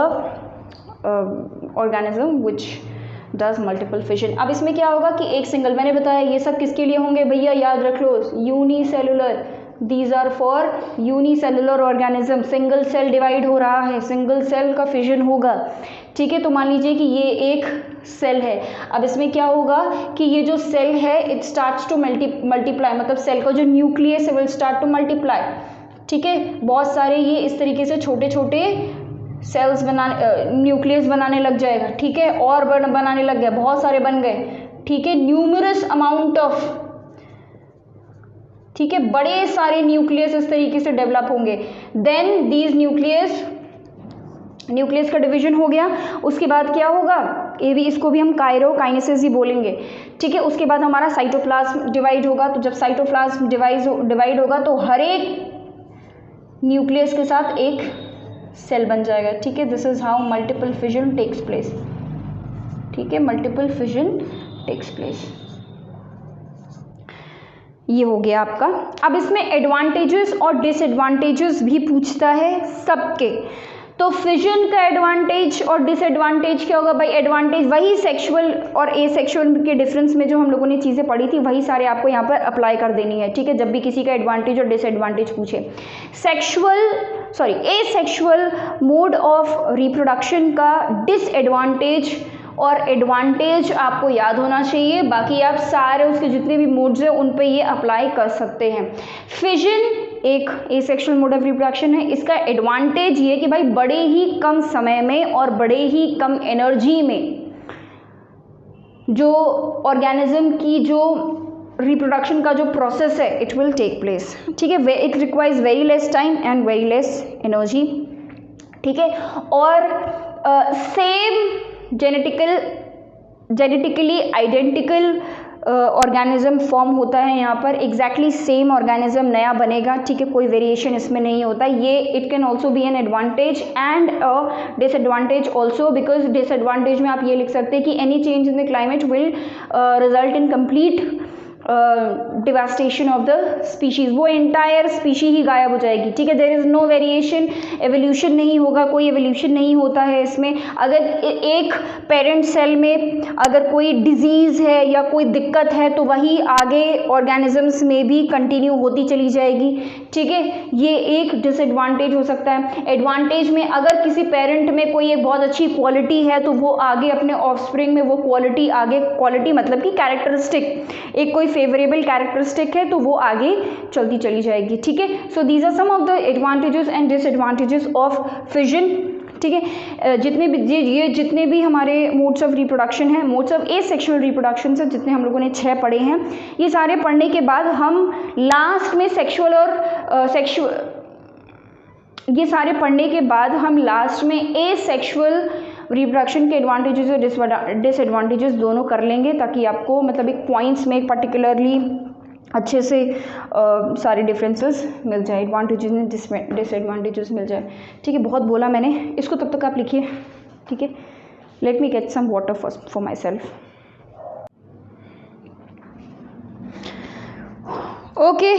organism which does multiple fission. अब इसमें क्या होगा कि एक सिंगल, मैंने बताया ये सब किसके लिए होंगे भैया, याद रख लो, unicellular, these are for unicellular organism. Single cell divide हो रहा है, सिंगल सेल का फिजन होगा। ठीक है, तो मान लीजिए कि ये एक सेल है। अब इसमें क्या होगा कि ये जो सेल है इट स्टार्ट्स टू मल्टीप्लाई, मतलब सेल का जो न्यूक्लियस है विल स्टार्ट टू मल्टीप्लाई। ठीक है, बहुत सारे ये इस तरीके से छोटे छोटे सेल्स बनाने, न्यूक्लियस बनाने लग जाएगा। ठीक है, और बनाने लग गया, बहुत सारे बन गए। ठीक है, न्यूमरस अमाउंट ऑफ, ठीक है, बड़े सारे न्यूक्लियस इस तरीके से डेवलप होंगे। देन दीज न्यूक्लियस का डिवीजन हो गया। उसके बाद क्या होगा, ये भी, इसको भी हम काइरोकाइनेसिस ही बोलेंगे। ठीक है, उसके बाद हमारा साइटोप्लाज्म डिवाइड होगा। तो जब साइटोप्लाज्म डिवाइड होगा तो हर एक न्यूक्लियस के साथ एक सेल बन जाएगा। ठीक है, this is how multiple fission takes place. ठीक है, मल्टीपल फिजन टेक्स प्लेस, ये हो गया आपका। अब इसमें एडवांटेजेस और डिसएडवांटेजेस भी पूछता है सबके। तो फिजन का एडवांटेज और डिसएडवांटेज क्या होगा भाई? एडवांटेज वही सेक्सुअल और एसेक्सुअल के डिफरेंस में जो हम लोगों ने चीज़ें पढ़ी थी वही सारे आपको यहाँ पर अप्लाई कर देनी है। ठीक है, जब भी किसी का एडवांटेज और डिसएडवांटेज पूछे। एसेक्सुअल मोड ऑफ रिप्रोडक्शन का डिसएडवांटेज और एडवांटेज आपको याद होना चाहिए, बाकी आप सारे उसके जितने भी मोड्स हैं उन पे ये अप्लाई कर सकते हैं। फिजन एक एसेक्सुअल मोड ऑफ रिप्रोडक्शन है। इसका एडवांटेज ये कि भाई बड़े ही कम समय में और बड़े ही कम एनर्जी में जो ऑर्गेनिज्म की जो रिप्रोडक्शन का जो प्रोसेस है इट विल टेक प्लेस। ठीक है, it requires very less time and very less energy. ठीक है, और same genetically identical organism form होता है यहाँ पर, एग्जैक्टली सेम ऑर्गेनिज्म नया बनेगा। ठीक है, कोई वेरिएशन इसमें नहीं होता। ये it can also be an advantage and disadvantage also, because disadvantage में आप ये लिख सकते हैं कि any change in the climate will result in complete devastation of the species, वो एंटायर स्पीशी ही गायब हो जाएगी। ठीक है, there is no variation, evolution नहीं होगा, कोई एवोल्यूशन नहीं होता है इसमें। अगर एक पेरेंट सेल में अगर कोई डिजीज़ है या कोई दिक्कत है तो वही आगे ऑर्गेनिजम्स में भी कंटिन्यू होती चली जाएगी। ठीक है, ये एक डिसएडवांटेज हो सकता है। एडवांटेज में अगर किसी पेरेंट में कोई एक बहुत अच्छी क्वालिटी है तो वो आगे अपने ऑफस्प्रिंग में वो क्वालिटी आगे, क्वालिटी मतलब कि कैरेक्टरिस्टिक, एक कोई फेवरेबल कैरेक्टरिस्टिक है तो वो आगे चलती चली जाएगी। ठीक है, so these are some of the advantages and disadvantages of fission. ठीक है, जितने भी हमारे मोड्स ऑफ रिप्रोडक्शन हैं, मोड्स ऑफ एसेक्सुअल रिप्रोडक्शन से जितने हम लोगों ने 6 पढ़े हैं, ये सारे पढ़ने के बाद हम लास्ट में ये सारे पढ़ने के बाद हम लास्ट में एसेक्सुअल रिप्रोडक्शन के एडवांटेजेस और डिसएडवांटेजेस दोनों कर लेंगे, ताकि आपको मतलब एक पॉइंट्स में पर्टिकुलरली अच्छे से सारे डिफरेंसेस मिल जाए, एडवांटेजेस एंड डिसएडवांटेजेस मिल जाए। ठीक है, बहुत बोला मैंने, इसको तब तक आप लिखिए। ठीक है, let me get some water for myself. Okay,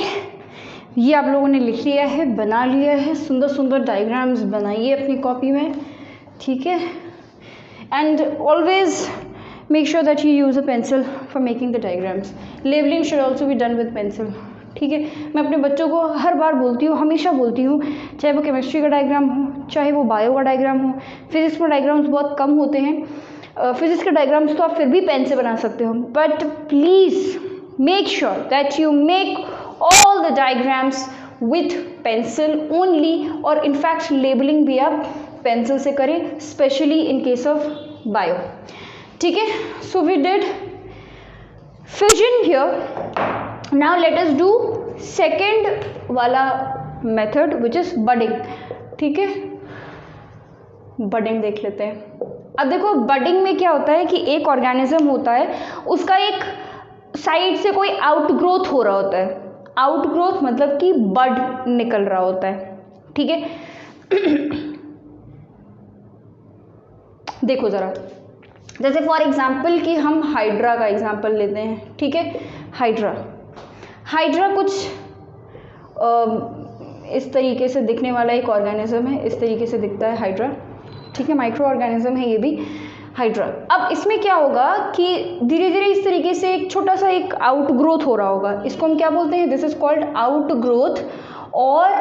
ये आप लोगों ने लिख लिया है, बना लिया है, सुंदर सुंदर डायग्राम्स बनाइए अपनी कॉपी में, ठीक है। And always make sure that you use a pencil for making the diagrams. Labelling should also be done with pencil, ठीक है। मैं अपने बच्चों को हर बार बोलती हूँ, हमेशा बोलती हूँ, चाहे वो केमिस्ट्री का डायग्राम हो, चाहे वो बायो का डायग्राम हो। फिजिक्स में डायग्राम्स बहुत कम होते हैं, फिजिक्स के डायग्राम्स तो आप फिर भी पेन से बना सकते हो, but please make sure that you make all the diagrams with pencil only, और इनफैक्ट लेबलिंग भी आप पेंसिल से करें, specially in case of bio, ठीक है। So we did fission here. Now let us do second वाला method which is budding, ठीक है। बडिंग देख लेते हैं। अब देखो बडिंग में क्या होता है कि एक ऑर्गेनिज्म होता है, उसका एक साइड से कोई आउटग्रोथ हो रहा होता है। आउटग्रोथ मतलब कि बड निकल रहा होता है, ठीक है। देखो जरा, जैसे फॉर एग्जाम्पल कि हम हाइड्रा का एग्जाम्पल लेते हैं, ठीक है। हाइड्रा कुछ इस तरीके से दिखने वाला एक ऑर्गेनिज्म है, इस तरीके से दिखता है हाइड्रा, ठीक है। माइक्रो ऑर्गेनिज्म है ये भी हाइड्रा। अब इसमें क्या होगा कि धीरे धीरे इस तरीके से एक छोटा सा एक आउटग्रोथ हो रहा होगा, इसको हम क्या बोलते हैं, दिस इज कॉल्ड आउटग्रोथ, और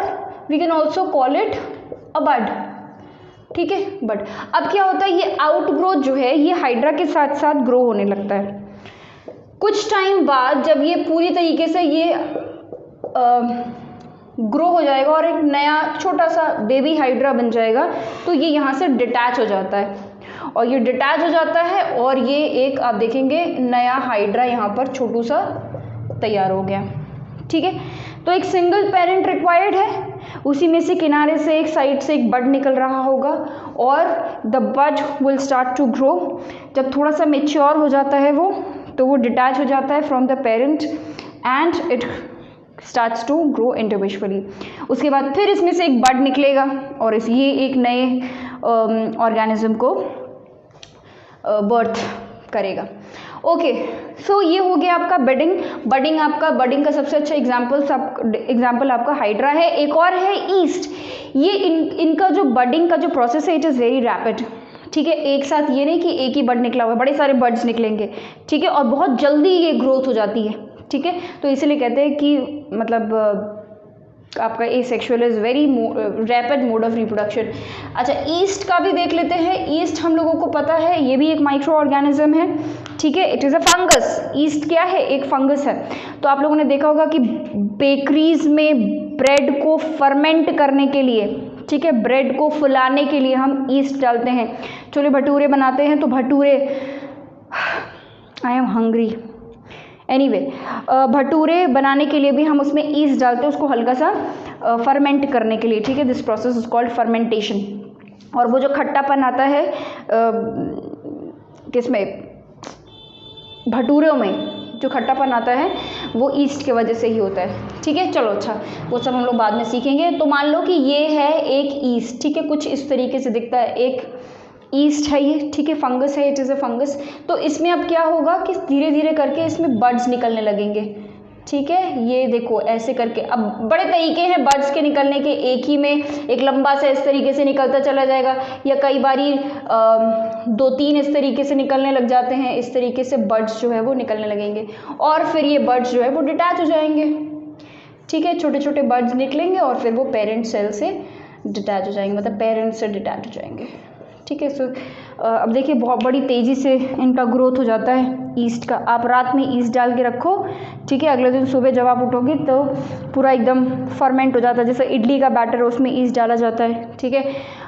we can also call it a bud, ठीक है। बट अब क्या होता है, ये आउटग्रोथ जो है ये हाइड्रा के साथ साथ ग्रो होने लगता है। कुछ टाइम बाद जब ये पूरी तरीके से ये ग्रो हो जाएगा और एक नया छोटा सा बेबी हाइड्रा बन जाएगा, तो ये यहाँ से डिटैच हो जाता है, और ये डिटैच हो जाता है और ये एक आप देखेंगे नया हाइड्रा यहाँ पर छोटू सा तैयार हो गया, ठीक है। तो एक सिंगल पेरेंट रिक्वायर्ड है, उसी में से किनारे से एक साइड से एक बड निकल रहा होगा, और the bud will start to grow. जब थोड़ा सा मेच्योर हो जाता है वो, तो वो डिटैच हो जाता है from the parent and it starts to grow individually. उसके बाद फिर इसमें से एक बड निकलेगा और ये एक नए ऑर्गेनिज्म को बर्थ करेगा। ओके, सो ये हो गया आपका बडिंग। बडिंग का सबसे अच्छा एग्जाम्पल आपका हाइड्रा है। एक और है ईस्ट। ये इनका जो बडिंग का जो प्रोसेस है, इट इज़ वेरी रैपिड, ठीक है। एक साथ ये नहीं कि एक ही बड निकला हुआ है, बड़े सारे बड्स निकलेंगे, ठीक है, और बहुत जल्दी ये ग्रोथ हो जाती है, ठीक है। तो इसीलिए कहते हैं कि मतलब आपका asexual is very rapid mode of reproduction. अच्छा, ईस्ट का भी देख लेते हैं। ईस्ट हम लोगों को पता है ये भी एक माइक्रो ऑर्गेनिज्म है, ठीक है। It is a fungus. East क्या है, एक फंगस है। तो आप लोगों ने देखा होगा कि बेकरीज में ब्रेड को फर्मेंट करने के लिए, ठीक है, ब्रेड को फुलाने के लिए हम ईस्ट डालते हैं। छोले भटूरे बनाते हैं तो bhature, I am hungry, anyway, bhature बनाने के लिए भी हम उसमें ईस्ट डालते हैं, उसको हल्का सा फर्मेंट करने के लिए, ठीक है। This process is called fermentation. और वो जो खट्टापन आता है किसमें, भटूरों में जो खट्टापन आता है वो ईस्ट की वजह से ही होता है, ठीक है। चलो अच्छा, वो सब हम लोग बाद में सीखेंगे। तो मान लो कि ये है एक ईस्ट, ठीक है, कुछ इस तरीके से दिखता है, एक ईस्ट है ये, ठीक है, फंगस है, इट इज़ अ फंगस। तो इसमें अब क्या होगा कि धीरे धीरे करके इसमें बड्स निकलने लगेंगे, ठीक है। ये देखो ऐसे करके, अब बड़े तरीके हैं बड्स के निकलने के, एक ही में एक लंबा सा इस तरीके से निकलता चला जाएगा, या कई बारी 2-3 इस तरीके से निकलने लग जाते हैं। इस तरीके से बड्स जो है वो निकलने लगेंगे, और फिर ये बड्स जो है वो डिटैच हो जाएंगे, ठीक है। छोटे छोटे बड्स निकलेंगे और फिर वो पेरेंट सेल से डिटैच हो जाएंगे, मतलब पेरेंट से डिटैच हो जाएंगे, ठीक है। सो अब देखिए बहुत बड़ी तेज़ी से इनका ग्रोथ हो जाता है ईस्ट का। आप रात में ईस्ट डाल के रखो, ठीक है, अगले दिन सुबह जब आप उठोगे तो पूरा एकदम फर्मेंट हो जाता है, जैसे इडली का बैटर है उसमें ईस्ट डाला जाता है, ठीक है।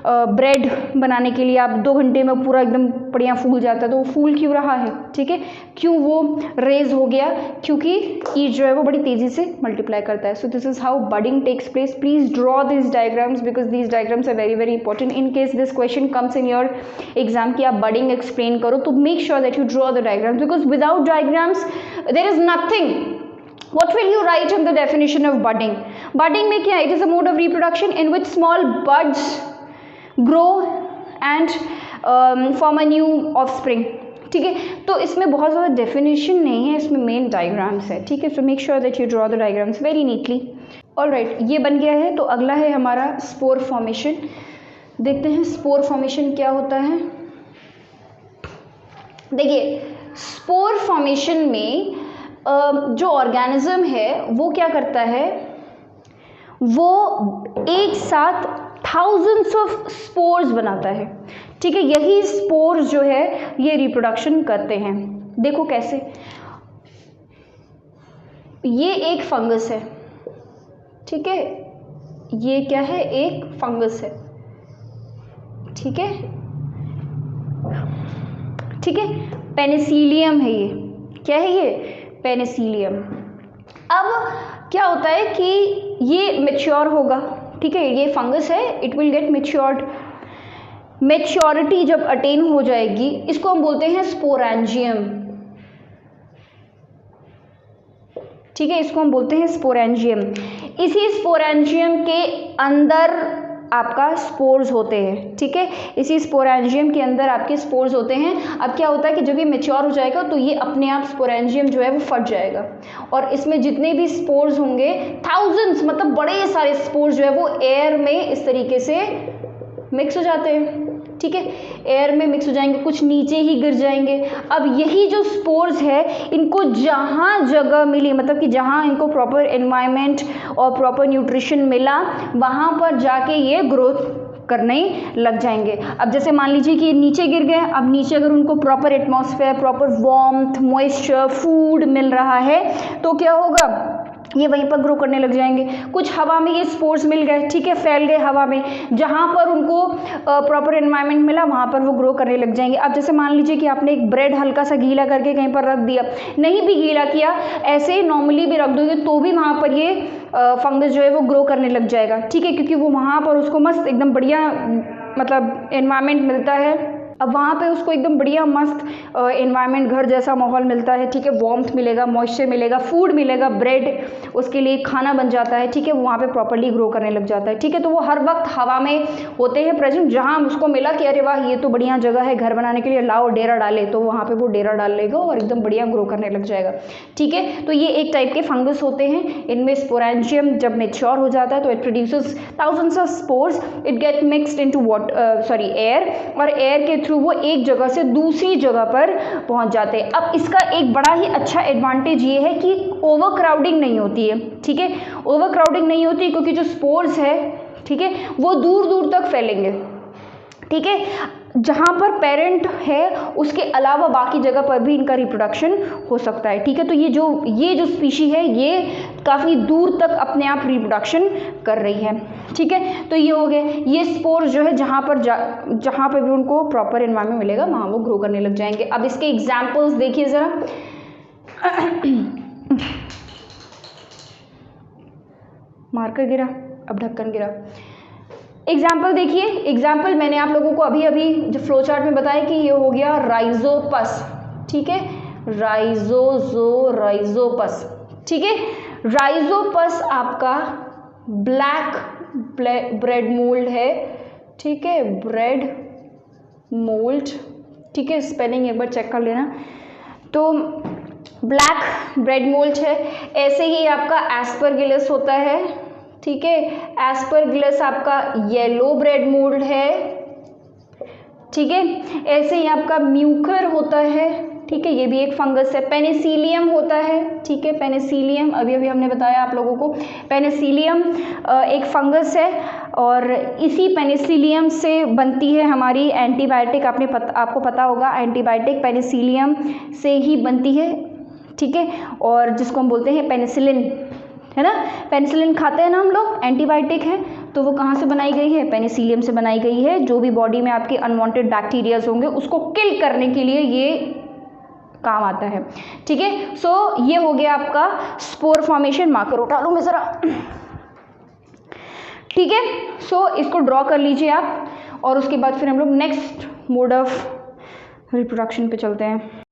ब्रेड बनाने के लिए आप 2 घंटे में पूरा एकदम बढ़िया फूल जाता है, तो वो फूल क्यों रहा है, ठीक है, क्यों वो रेज हो गया, क्योंकि ईस्ट जो है वो बड़ी तेज़ी से मल्टीप्लाई करता है। So this is how budding takes place. Please draw this diagrams because these diagrams are very very important in case this question comes in your exam कि आप बडिंग एक्सप्लेन करो, तो make sure that you draw the diagrams because without diagrams there is nothing. What will you write in the definition of budding? Budding में क्या है? It is a mode of reproduction in which small buds grow and form a new offspring. ठीक है। तो इसमें बहुत ज़्यादा definition नहीं है, इसमें मेन डायग्राम्स है, ठीक है। So make sure that you draw the diagrams very neatly. Alright, ये बन गया है। तो अगला है हमारा स्पोर फॉर्मेशन। देखते हैं स्पोर फॉर्मेशन क्या होता है। देखिए, स्पोर फॉर्मेशन में जो ऑर्गेनिज्म है वो क्या करता है, वो एक साथ थाउजेंड्स ऑफ स्पोर्स बनाता है, ठीक है। यही स्पोर्स जो है ये रिप्रोडक्शन करते हैं। देखो कैसे, ये एक फंगस है, ठीक है, ये क्या है, एक फंगस है, ठीक है, ठीक है। पेनिसिलियम है ये, क्या है ये, पेनिसिलियम। अब क्या होता है कि ये मैच्योर होगा, ठीक है, ये फंगस है, it will get matured. Maturity जब अटेन हो जाएगी, इसको हम बोलते हैं स्पोरेंजियम, ठीक है, इसको हम बोलते हैं स्पोरेंजियम। इसी स्पोरेंजियम के अंदर आपका स्पोर्स होते हैं, ठीक है, इसी स्पोरेंजियम के अंदर आपके स्पोर्स होते हैं। अब क्या होता है कि जब ये मैच्योर हो जाएगा तो ये अपने आप स्पोरेंजियम जो है वो फट जाएगा और इसमें जितने भी स्पोर्स होंगे, थाउजेंड्स, मतलब बड़े सारे स्पोर्स जो है वो एयर में इस तरीके से मिक्स हो जाते हैं, ठीक है, एयर में मिक्स हो जाएंगे, कुछ नीचे ही गिर जाएंगे। अब यही जो स्पोर्स है, इनको जहाँ जगह मिली, मतलब कि जहाँ इनको प्रॉपर एनवायरनमेंट और प्रॉपर न्यूट्रिशन मिला, वहाँ पर जाके ये ग्रोथ करने लग जाएंगे। अब जैसे मान लीजिए कि नीचे गिर गए, अब नीचे अगर उनको proper atmosphere, proper warmth, moisture, food मिल रहा है तो क्या होगा, ये वहीं पर ग्रो करने लग जाएंगे। कुछ हवा में ये स्पोर्स मिल गए, ठीक है, फैल गए हवा में, जहाँ पर उनको प्रॉपर एनवायरनमेंट मिला वहाँ पर वो ग्रो करने लग जाएंगे। अब जैसे मान लीजिए कि आपने एक ब्रेड हल्का सा गीला करके कहीं पर रख दिया, नहीं भी गीला किया, ऐसे नॉर्मली भी रख दोगे तो भी वहाँ पर ये फंगस जो है वो ग्रो करने लग जाएगा, ठीक है, क्योंकि वो वहाँ पर उसको मस्त एकदम बढ़िया मतलब एनवायरनमेंट मिलता है। अब वहाँ पे उसको एकदम बढ़िया मस्त एनवायरनमेंट, घर जैसा माहौल मिलता है, ठीक है, वार्मथ मिलेगा, मॉइस्चर मिलेगा, फूड मिलेगा, ब्रेड उसके लिए खाना बन जाता है, ठीक है, वहाँ पे प्रॉपर्ली ग्रो करने लग जाता है, ठीक है। तो वो हर वक्त हवा में होते हैं प्रेजेंट, जहाँ उसको मिला कि अरे वाह ये तो बढ़िया जगह है घर बनाने के लिए, लाओ डेरा डाले, तो वहाँ पर वो डेरा डाल लेगा और एकदम बढ़िया ग्रो करने लग जाएगा, ठीक है। तो ये एक टाइप के फंगस होते हैं। इनमें स्पोरेंजियम जब मेच्योर हो जाता है तो it produces thousands of spores, it get mixed into air, और एयर के थ्रू वो एक जगह से दूसरी जगह पर पहुंच जाते हैं। अब इसका एक बड़ा ही अच्छा एडवांटेज ये है कि ओवर क्राउडिंग नहीं होती है, ठीक है, ओवर क्राउडिंग नहीं होती क्योंकि जो स्पोर्स है, ठीक है, वो दूर दूर तक फैलेंगे, ठीक है, जहाँ पर पेरेंट है उसके अलावा बाकी जगह पर भी इनका रिप्रोडक्शन हो सकता है, ठीक है। तो ये जो स्पीशी है ये काफ़ी दूर तक अपने आप रिप्रोडक्शन कर रही है, ठीक है। तो ये हो गए, ये स्पोर्स जो है जहाँ पर भी उनको प्रॉपर एनवायरनमेंट मिलेगा वहाँ वो ग्रो करने लग जाएंगे। अब इसके एग्जाम्पल्स देखिए ज़रा। मार्कर गिरा, अब ढक्कन गिरा। एग्जाम्पल देखिए, एग्जाम्पल मैंने आप लोगों को अभी जो फ्लो चार्ट में बताया कि ये हो गया राइजोपस, ठीक है, राइजोपस, ठीक है। राइजोपस आपका ब्लैक ब्रेड मोल्ड है, ठीक है, ब्रेड मोल्ड, ठीक है, स्पेलिंग एक बार चेक कर लेना। तो ब्लैक ब्रेड मोल्ड है। ऐसे ही आपका एस्परगिलस होता है, ठीक है, एस्परगिलस आपका येलो ब्रेड मोल्ड है, ठीक है। ऐसे ही आपका म्यूकर होता है, ठीक है, ये भी एक फंगस है। पेनिसिलियम होता है, ठीक है, पेनिसिलियम अभी हमने बताया आप लोगों को, पेनिसिलियम एक फंगस है और इसी पेनिसिलियम से बनती है हमारी एंटीबायोटिक। आपको पता होगा एंटीबायोटिक पेनिसिलियम से ही बनती है, ठीक है, और जिसको हम बोलते हैं पेनिसिलिन, है ना, पेनिसिलिन खाते हैं ना हम लोग, एंटीबायोटिक है, तो वो कहाँ से बनाई गई है, पेनिसिलियम से बनाई गई है। जो भी बॉडी में आपके अनवांटेड बैक्टीरियाज होंगे उसको किल करने के लिए ये काम आता है, ठीक है। सो ये हो गया आपका स्पोर फॉर्मेशन। मार्कर उठा लूँ मैं ज़रा, ठीक है। सो इसको ड्रॉ कर लीजिए आप और उसके बाद फिर हम लोग नेक्स्ट मोड ऑफ रिप्रोडक्शन पे चलते हैं।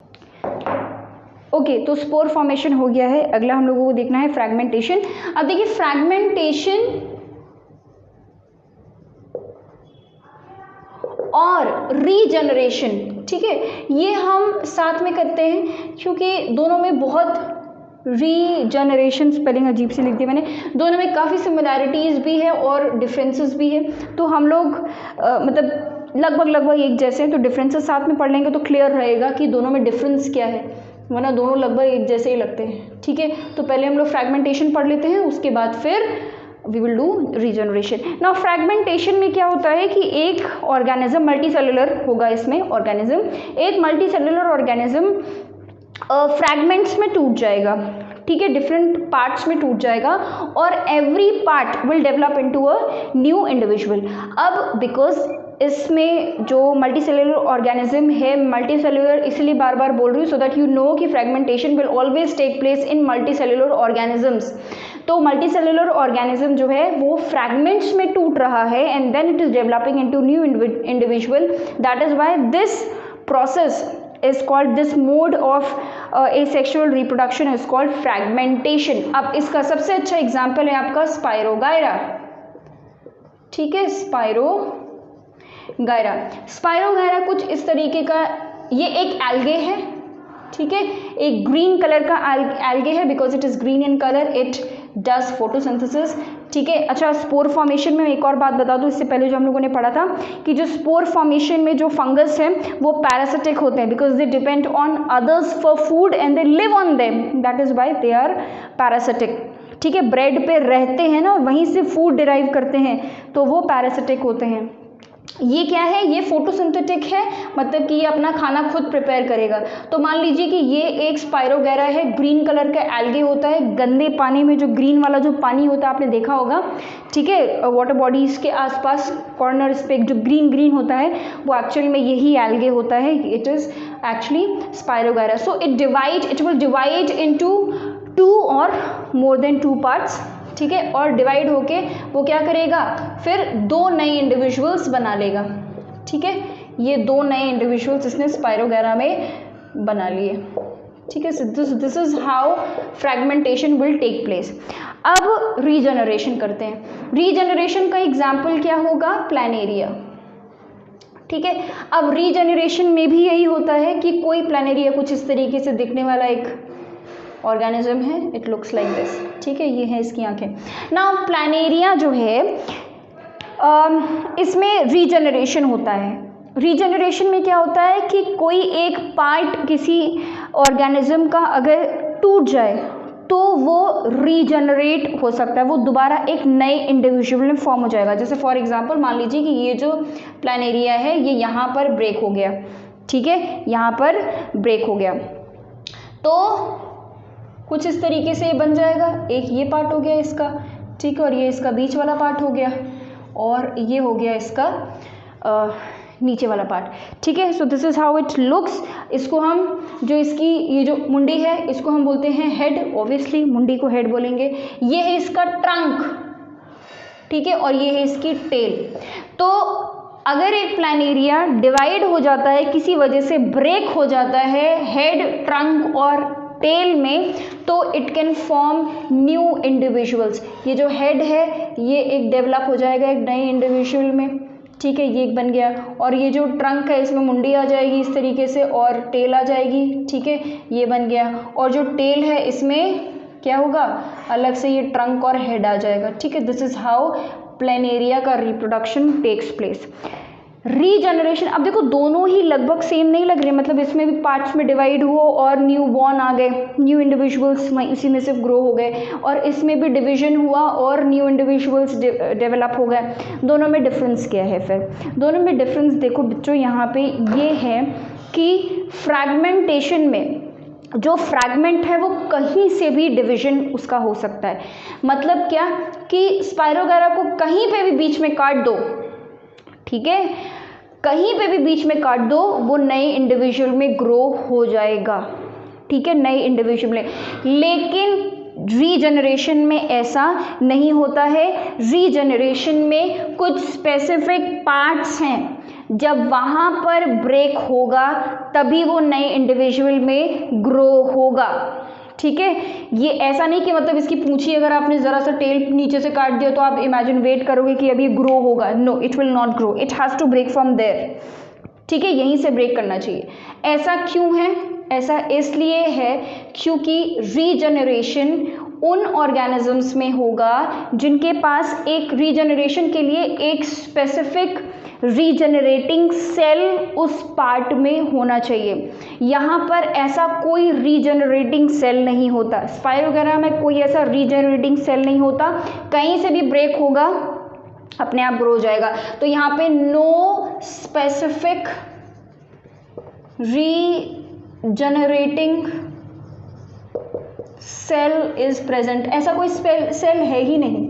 ओके, तो स्पोर फॉर्मेशन हो गया है। अगला हम लोगों को देखना है फ्रैगमेंटेशन। अब देखिए फ्रैगमेंटेशन और रीजनरेशन ठीक है, ये हम साथ में करते हैं क्योंकि दोनों में बहुत रीजनरेशन, स्पेलिंग अजीब सी लिख दी मैंने, दोनों में काफ़ी सिमिलैरिटीज़ भी है और डिफरेंसेस भी है। तो हम लोग मतलब लगभग एक जैसे हैं, तो डिफरेंसेस साथ में पढ़ लेंगे तो क्लियर रहेगा कि दोनों में डिफरेंस क्या है, वरना दोनों लगभग एक जैसे ही लगते हैं। ठीक है, तो पहले हम लोग फ्रैगमेंटेशन पढ़ लेते हैं, उसके बाद फिर we will do regeneration. Now fragmentation में क्या होता है कि एक ऑर्गेनिज्म, मल्टी सेलुलर होगा इसमें ऑर्गेनिज्म, एक मल्टी सेलुलर ऑर्गेनिज्म फ्रैगमेंट्स में टूट जाएगा। ठीक है, डिफरेंट पार्ट्स में टूट जाएगा और every part will develop into a new individual. अब बिकॉज इसमें जो मल्टी सेलुलर ऑर्गेनिज्म है, मल्टी सेलुलर इसलिए बार बार बोल रही हूँ सो दैट यू नो कि fragmentation will always take place in multicellular organisms. तो मल्टी सेलुलर ऑर्गेनिज्म जो है वो फ्रैगमेंट्स में टूट रहा है and then it is developing into new individual. That is why this process is called, this mode of asexual reproduction is called fragmentation। अब इसका सबसे अच्छा एग्जाम्पल है आपका स्पायरोगायरा। ठीक है, स्पायरोगायरा कुछ इस तरीके का, ये एक एल्गे है। ठीक है, एक ग्रीन कलर का एल्गे है, because it is green in colour, it does photosynthesis. ठीक है, अच्छा स्पोर फॉर्मेशन में एक और बात बता दूं, इससे पहले जो हम लोगों ने पढ़ा था कि जो स्पोर फॉर्मेशन में जो फंगस है वो पैरासिटिक होते हैं, because they depend on others for food and they live on them, that is why they are parasitic. ठीक है, ब्रेड पे रहते हैं ना, वहीं से फूड डिराइव करते हैं, तो वो पैरासिटिक होते हैं। ये क्या है, ये फोटोसिंथेटिक है, मतलब कि ये अपना खाना खुद प्रिपेयर करेगा। तो मान लीजिए कि ये एक स्पायरोगैरा है, ग्रीन कलर का एल्गे होता है, गंदे पानी में जो ग्रीन वाला जो पानी होता है आपने देखा होगा। ठीक है, वाटर बॉडीज के आसपास कॉर्नर्स पे जो ग्रीन होता है वो एक्चुअल में यही एल्गे होता है, it is actually spirogyra. So it will divide into 2 और मोर देन 2 पार्ट्स। ठीक है, और डिवाइड होके वो क्या करेगा, फिर 2 नए इंडिविजुअल्स बना लेगा। ठीक है, ये 2 नए इंडिविजुअल्स इसने स्पायरोगैरा में बना लिए। ठीक है, this is how fragmentation will take place. अब रीजनरेशन करते हैं। रीजनरेशन का एग्जाम्पल क्या होगा, प्लानेरिया। ठीक है, अब रीजनरेशन में भी यही होता है कि कोई प्लानेरिया कुछ इस तरीके से दिखने वाला एक ऑर्गेनिज्म है, इट लुक्स लाइक दिस। ठीक है, ये है इसकी आंखें। नाउ प्लानेरिया जो है इसमें रीजनरेशन होता है। रीजनरेशन में क्या होता है कि कोई एक पार्ट किसी ऑर्गेनिज्म का अगर टूट जाए तो वो रीजनरेट हो सकता है, वो दोबारा एक नए इंडिविजुअल में फॉर्म हो जाएगा। जैसे फॉर एग्जांपल मान लीजिए कि ये जो प्लानेरिया है ये यहाँ पर ब्रेक हो गया। ठीक है, यहाँ पर ब्रेक हो गया तो कुछ इस तरीके से ये बन जाएगा, एक ये पार्ट हो गया इसका। ठीक है, और ये इसका बीच वाला पार्ट हो गया और ये हो गया इसका नीचे वाला पार्ट। ठीक है, so this is how it looks. इसको हम जो इसकी ये जो मुंडी है इसको हम बोलते हैं हेड, ऑब्वियसली मुंडी को हेड बोलेंगे। ये है इसका ट्रंक। ठीक है, और ये है इसकी टेल। तो अगर एक प्लानेरिया डिवाइड हो जाता है, किसी वजह से ब्रेक हो जाता है हेड, ट्रंक और टेल में, तो it can form new individuals. ये जो हेड है ये एक डेवलप हो जाएगा एक नए इंडिविजुअल में। ठीक है, ये एक बन गया, और ये जो ट्रंक है इसमें मुंडी आ जाएगी इस तरीके से और टेल आ जाएगी। ठीक है, ये बन गया, और जो टेल है इसमें क्या होगा, अलग से ये ट्रंक और हेड आ जाएगा। ठीक है, दिस इज हाउ प्लानेरिया का रिप्रोडक्शन टेक्स प्लेस। रीजनरेशन, अब देखो दोनों ही लगभग सेम नहीं लग रहे, मतलब इसमें भी पार्ट्स में डिवाइड हुआ और न्यू बॉर्न आ गए, न्यू इंडिविजुअल्स इसी में से ग्रो हो गए, और इसमें भी डिवीजन हुआ और न्यू इंडिविजुअल्स डेवलप हो गए। दोनों में डिफरेंस क्या है फिर, दोनों में डिफरेंस देखो बच्चों, यहाँ पे ये है कि फ्रैगमेंटेशन में जो फ्रैगमेंट है वो कहीं से भी डिवीजन उसका हो सकता है। मतलब क्या कि स्पायरोगैरा को कहीं पे भी बीच में काट दो, ठीक है, कहीं पे भी बीच में काट दो, वो नए इंडिविजुअल में ग्रो हो जाएगा। ठीक है, नए इंडिविजुअल में। लेकिन रीजनरेशन में ऐसा नहीं होता है। रीजनरेशन में कुछ स्पेसिफिक पार्ट्स हैं, जब वहाँ पर ब्रेक होगा तभी वो नए इंडिविजुअल में ग्रो होगा। ठीक है, ये ऐसा नहीं कि मतलब इसकी पूंछी अगर आपने ज़रा सा टेल नीचे से काट दिया तो आप इमेजिन वेट करोगे कि अभी ग्रो होगा। No, it will not grow, it has to break from there. ठीक है, यहीं से ब्रेक करना चाहिए। ऐसा क्यों है? ऐसा इसलिए है क्योंकि रीजनरेशन उन ऑर्गेनिजम्स में होगा जिनके पास एक रीजनरेशन के लिए एक स्पेसिफिक रीजनरेटिंग सेल उस पार्ट में होना चाहिए। यहाँ पर ऐसा कोई रीजनरेटिंग सेल नहीं होता, स्पाइर वगैरह में कोई ऐसा रीजनरेटिंग सेल नहीं होता, कहीं से भी ब्रेक होगा अपने आप ग्रो हो जाएगा। तो यहाँ पे no specific regenerating cell is present, ऐसा कोई सेल है ही नहीं।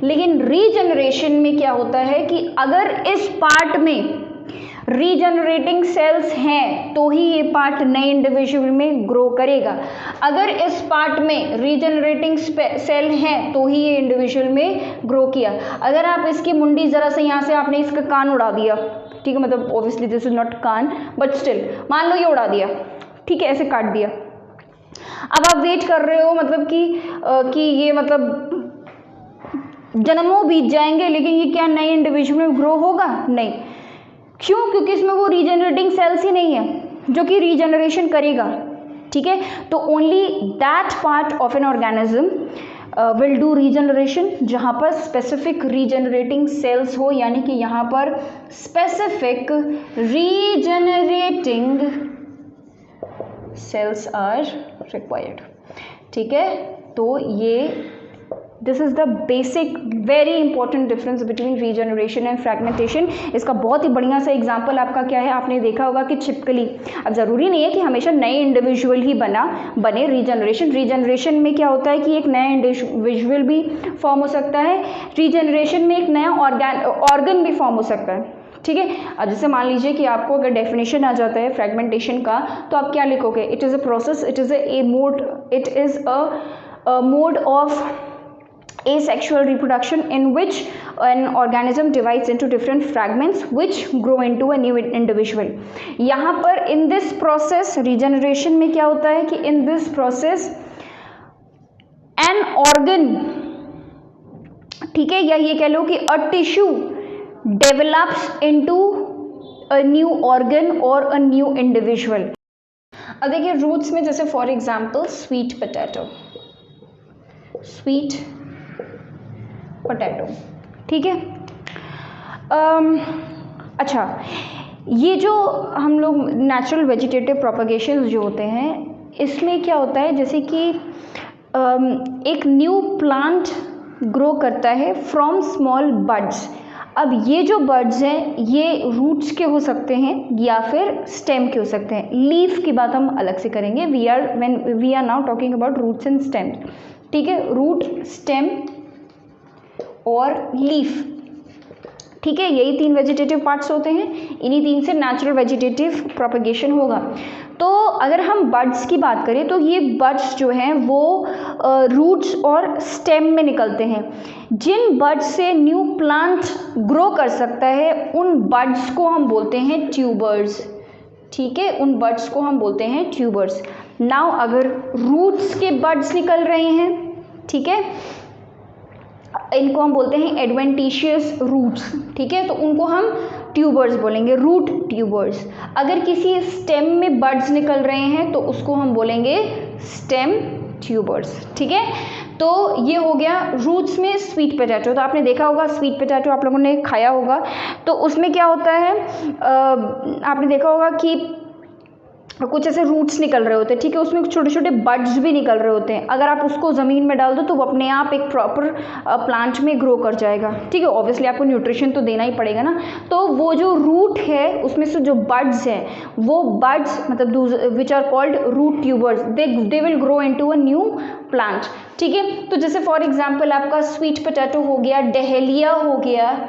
लेकिन रीजनरेशन में क्या होता है कि अगर इस पार्ट में रीजनरेटिंग सेल्स हैं तो ही ये पार्ट नए इंडिविजुअल में ग्रो करेगा। अगर इस पार्ट में रीजनरेटिंग सेल हैं तो ही ये इंडिविजुअल में ग्रो किया। अगर आप इसकी मुंडी ज़रा से यहाँ से आपने इसका कान उड़ा दिया, ठीक है, मतलब ऑब्वियसली दिस इज नॉट कान बट स्टिल मान लो ये उड़ा दिया, ठीक है, ऐसे काट दिया। अब आप वेट कर रहे हो मतलब कि ये मतलब जन्मों बीत जाएंगे लेकिन ये क्या नए इंडिविजुअल में ग्रो होगा? नहीं। क्यों? क्योंकि इसमें वो रीजनरेटिंग सेल्स ही नहीं है जो कि रीजनरेशन करेगा, ठीक है। तो only that part of an organism will do regeneration जहाँ पर स्पेसिफिक रीजनरेटिंग सेल्स हो, यानी कि यहाँ पर specific regenerating cells are required, ठीक है। तो ये this is the basic very important difference between regeneration and fragmentation. इसका बहुत ही बढ़िया सा एग्जांपल आपका क्या है, आपने देखा होगा कि छिपकली, अब ज़रूरी नहीं है कि हमेशा नए इंडिविजुअल ही बने रीजनरेशन में क्या होता है कि एक नया इंडिविजुअल भी फॉर्म हो सकता है, रीजनरेशन में एक नया ऑर्गन भी फॉर्म हो सकता है, ठीक है। अब जैसे मान लीजिए कि आपको अगर डेफिनेशन आ जाता है फ्रैगमेंटेशन का तो आप क्या लिखोगे? It is a process, it is a mode of asexual reproduction in which an organism divides into different fragments which grow into a new individual। यहाँ पर in this process regeneration में क्या होता है कि in this process an organ, ठीक है, या ये कह लो कि a tissue develops into a new organ or a new individual। अब देखिए रूट्स में जैसे फॉर एग्जाम्पल स्वीट पोटैटो, ठीक है। अच्छा, ये जो हम लोग नेचुरल वेजिटेटिव प्रोपगेशन जो होते हैं इसमें क्या होता है जैसे कि एक न्यू प्लांट ग्रो करता है फ्रॉम स्मॉल बड्स। अब ये जो बड्स हैं ये रूट्स के हो सकते हैं या फिर स्टेम के हो सकते हैं। लीफ की बात हम अलग से करेंगे, we are now talking about roots and stem, ठीक है, रूट, स्टेम और लीफ, ठीक है, यही तीन वेजिटेटिव पार्ट्स होते हैं, इन्हीं तीन से नेचुरल वेजिटेटिव प्रोपगेशन होगा। तो अगर हम बड्स की बात करें तो ये बड्स जो हैं वो रूट्स और स्टेम में निकलते हैं। जिन बड्स से न्यू प्लांट ग्रो कर सकता है उन बड्स को हम बोलते हैं ट्यूबर्स, ठीक है, उन बड्स को हम बोलते हैं ट्यूबर्स। नाउ अगर रूट्स के बड्स निकल रहे हैं, ठीक है, इनको हम बोलते हैं एडवेंटिशियस रूट्स, ठीक है, तो उनको हम ट्यूबर्स बोलेंगे, रूट ट्यूबर्स। अगर किसी स्टेम में बड्स निकल रहे हैं तो उसको हम बोलेंगे स्टेम ट्यूबर्स, ठीक है। तो ये हो गया रूट्स में स्वीट पोटैटो। तो आपने देखा होगा स्वीट पोटैटो आप लोगों ने खाया होगा, तो उसमें क्या होता है आपने देखा होगा कि कुछ ऐसे रूट्स निकल रहे होते हैं, ठीक है, उसमें छोटे छोटे बड्स भी निकल रहे होते हैं। अगर आप उसको ज़मीन में डाल दो तो वो अपने आप एक प्रॉपर प्लांट में ग्रो कर जाएगा, ठीक है। ऑब्वियसली आपको न्यूट्रिशन तो देना ही पड़ेगा ना। तो वो जो रूट है उसमें से जो बड्स हैं वो बड्स मतलब which are called root tubers, they will grow into a new plant, ठीक है। तो जैसे फॉर एग्जाम्पल आपका स्वीट पोटैटो हो गया, डहेलिया हो गया,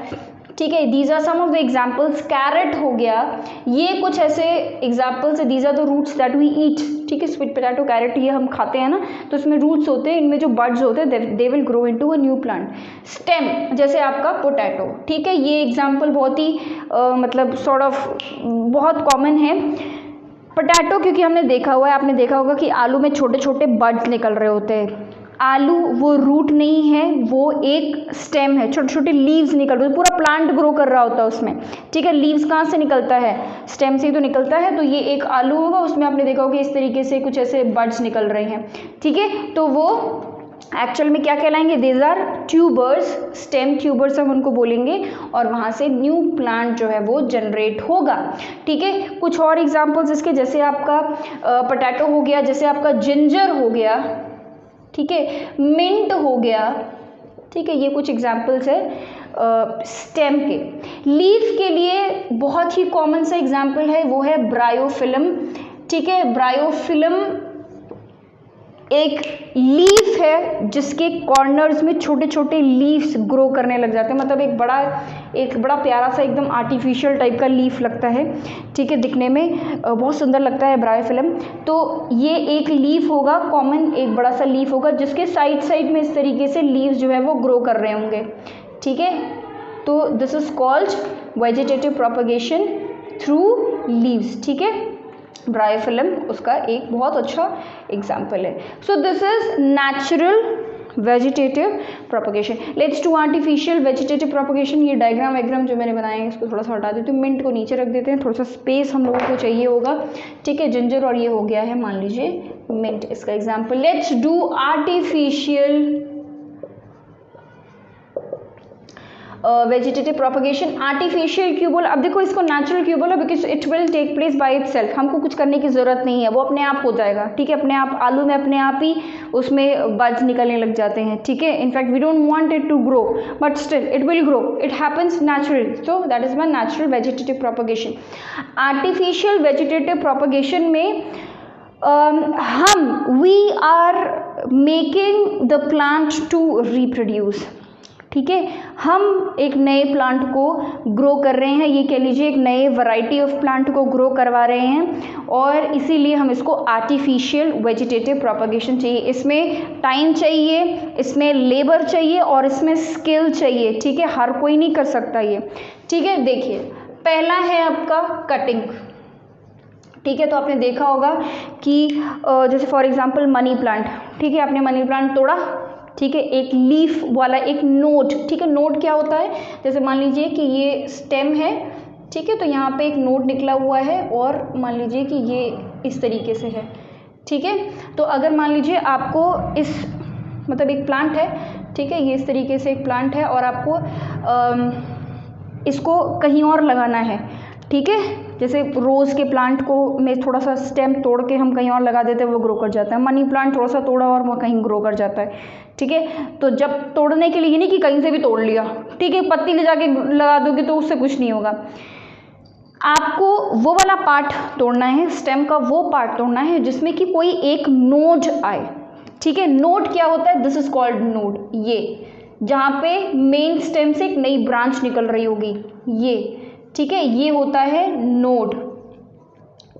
ठीक है, these are some of the examples, carrot हो गया, ये कुछ ऐसे एग्जाम्पल्स है, these are the roots that we eat, ठीक है। स्वीट पोटैटो, कैरेट ये हम खाते हैं ना, तो इसमें रूट्स होते हैं, इनमें जो बड्स होते हैं दे will grow into a new plant. Stem जैसे आपका पोटैटो, ठीक है, ये एग्जाम्पल बहुत ही मतलब सॉर्ट ऑफ बहुत कॉमन है। पोटैटो क्योंकि हमने देखा हुआ है, आपने देखा होगा कि आलू में छोटे छोटे बड्स निकल रहे होते हैं, आलू वो रूट नहीं है, वो एक स्टेम है, छोटे छोटे लीव्स निकल रहे, पूरा प्लांट ग्रो कर रहा होता है उसमें, ठीक है। लीव्स कहाँ से निकलता है, स्टेम से ही तो निकलता है। तो ये एक आलू होगा, उसमें आपने देखा होगा इस तरीके से कुछ ऐसे बड्स निकल रहे हैं, ठीक है। तो वो एक्चुअल में क्या कहलाएंगे, these are tubers, stem tubers हम उनको बोलेंगे, और वहाँ से न्यू प्लांट जो है वो जनरेट होगा, ठीक है। कुछ और एग्जांपल्स इसके, जैसे आपका पोटैटो हो गया, जैसे आपका जिंजर हो गया, ठीक है, मिंट हो गया, ठीक है। ये कुछ एग्जांपल्स है स्टेम के। लीफ के लिए बहुत ही कॉमन सा एग्जांपल है, वो है ब्रायोफिलम, ठीक है। ब्रायोफिलम एक लीफ है जिसके कॉर्नर्स में छोटे छोटे लीव्स ग्रो करने लग जाते हैं, मतलब एक बड़ा प्यारा सा एकदम आर्टिफिशियल टाइप का लीफ लगता है, ठीक है, दिखने में बहुत सुंदर लगता है ब्रायोफिलम। तो ये एक लीफ होगा कॉमन, एक बड़ा सा लीफ होगा जिसके साइड साइड में इस तरीके से लीव्स जो है वो ग्रो कर रहे होंगे, ठीक है। तो this is called vegetative propagation through leaves, ठीक है। ब्रायोफिलम उसका एक बहुत अच्छा एग्जाम्पल है। So this is natural vegetative propagation. Let's to artificial vegetative propagation. ये डायग्राम जो मैंने बनाए हैं इसको थोड़ा सा हटा देती हूँ, मिंट को नीचे रख देते हैं, थोड़ा सा स्पेस हम लोगों को चाहिए होगा, ठीक है। जिंजर और ये हो गया है मान लीजिए मिंट, इसका example. Lets do artificial vegetative propagation. Artificial क्यों बोला, अब देखो इसको नेचुरल क्यों बोला, because it will take place by itself, हमको कुछ करने की ज़रूरत नहीं है, वो अपने आप हो जाएगा, ठीक है। अपने आप आलू में अपने आप ही उसमें बड्स निकलने लग जाते हैं, ठीक है। In fact we don't want it to grow but still it will grow, it happens naturally, so that is my natural vegetative propagation. Artificial vegetative propagation में we are making the plant to reproduce, ठीक है। हम एक नए plant को grow कर रहे हैं, ये कह लीजिए एक नए वैरायटी ऑफ प्लांट को ग्रो करवा रहे हैं, और इसीलिए हम इसको आर्टिफिशियल वेजिटेटिव प्रोपगेशन चाहिए। इसमें टाइम चाहिए, इसमें लेबर चाहिए और इसमें स्किल चाहिए, ठीक है। हर कोई नहीं कर सकता ये, ठीक है। देखिए पहला है आपका कटिंग, ठीक है। तो आपने देखा होगा कि जैसे फॉर एग्जांपल मनी प्लांट, ठीक है, आपने मनी प्लांट तोड़ा, ठीक है, एक लीफ वाला एक नोड, ठीक है। नोड क्या होता है, जैसे मान लीजिए कि ये स्टेम है, ठीक है, तो यहाँ पे एक नोड निकला हुआ है और मान लीजिए कि ये इस तरीके से है, ठीक है। तो अगर मान लीजिए आपको इस मतलब एक प्लांट है, ठीक है, ये इस तरीके से एक प्लांट है और आपको इसको कहीं और लगाना है, ठीक है। जैसे रोज़ के प्लांट को में थोड़ा सा स्टेम तोड़ के हम कहीं और लगा देते हैं, वो ग्रो कर जाता है। मनी प्लांट थोड़ा सा तोड़ा और वो कहीं ग्रो कर जाता है, ठीक है। तो जब तोड़ने के लिए ये नहीं कि कहीं से भी तोड़ लिया, ठीक है, पत्ती ले जाके लगा दोगे तो उससे कुछ नहीं होगा। आपको वो वाला पार्ट तोड़ना है, स्टेम का वो पार्ट तोड़ना है जिसमें कि कोई एक नोड आए, ठीक है। नोड क्या होता है, दिस इज कॉल्ड नोड, ये जहाँ पे मेन स्टेम से एक नई ब्रांच निकल रही होगी, ये, ठीक है, ये होता है नोड,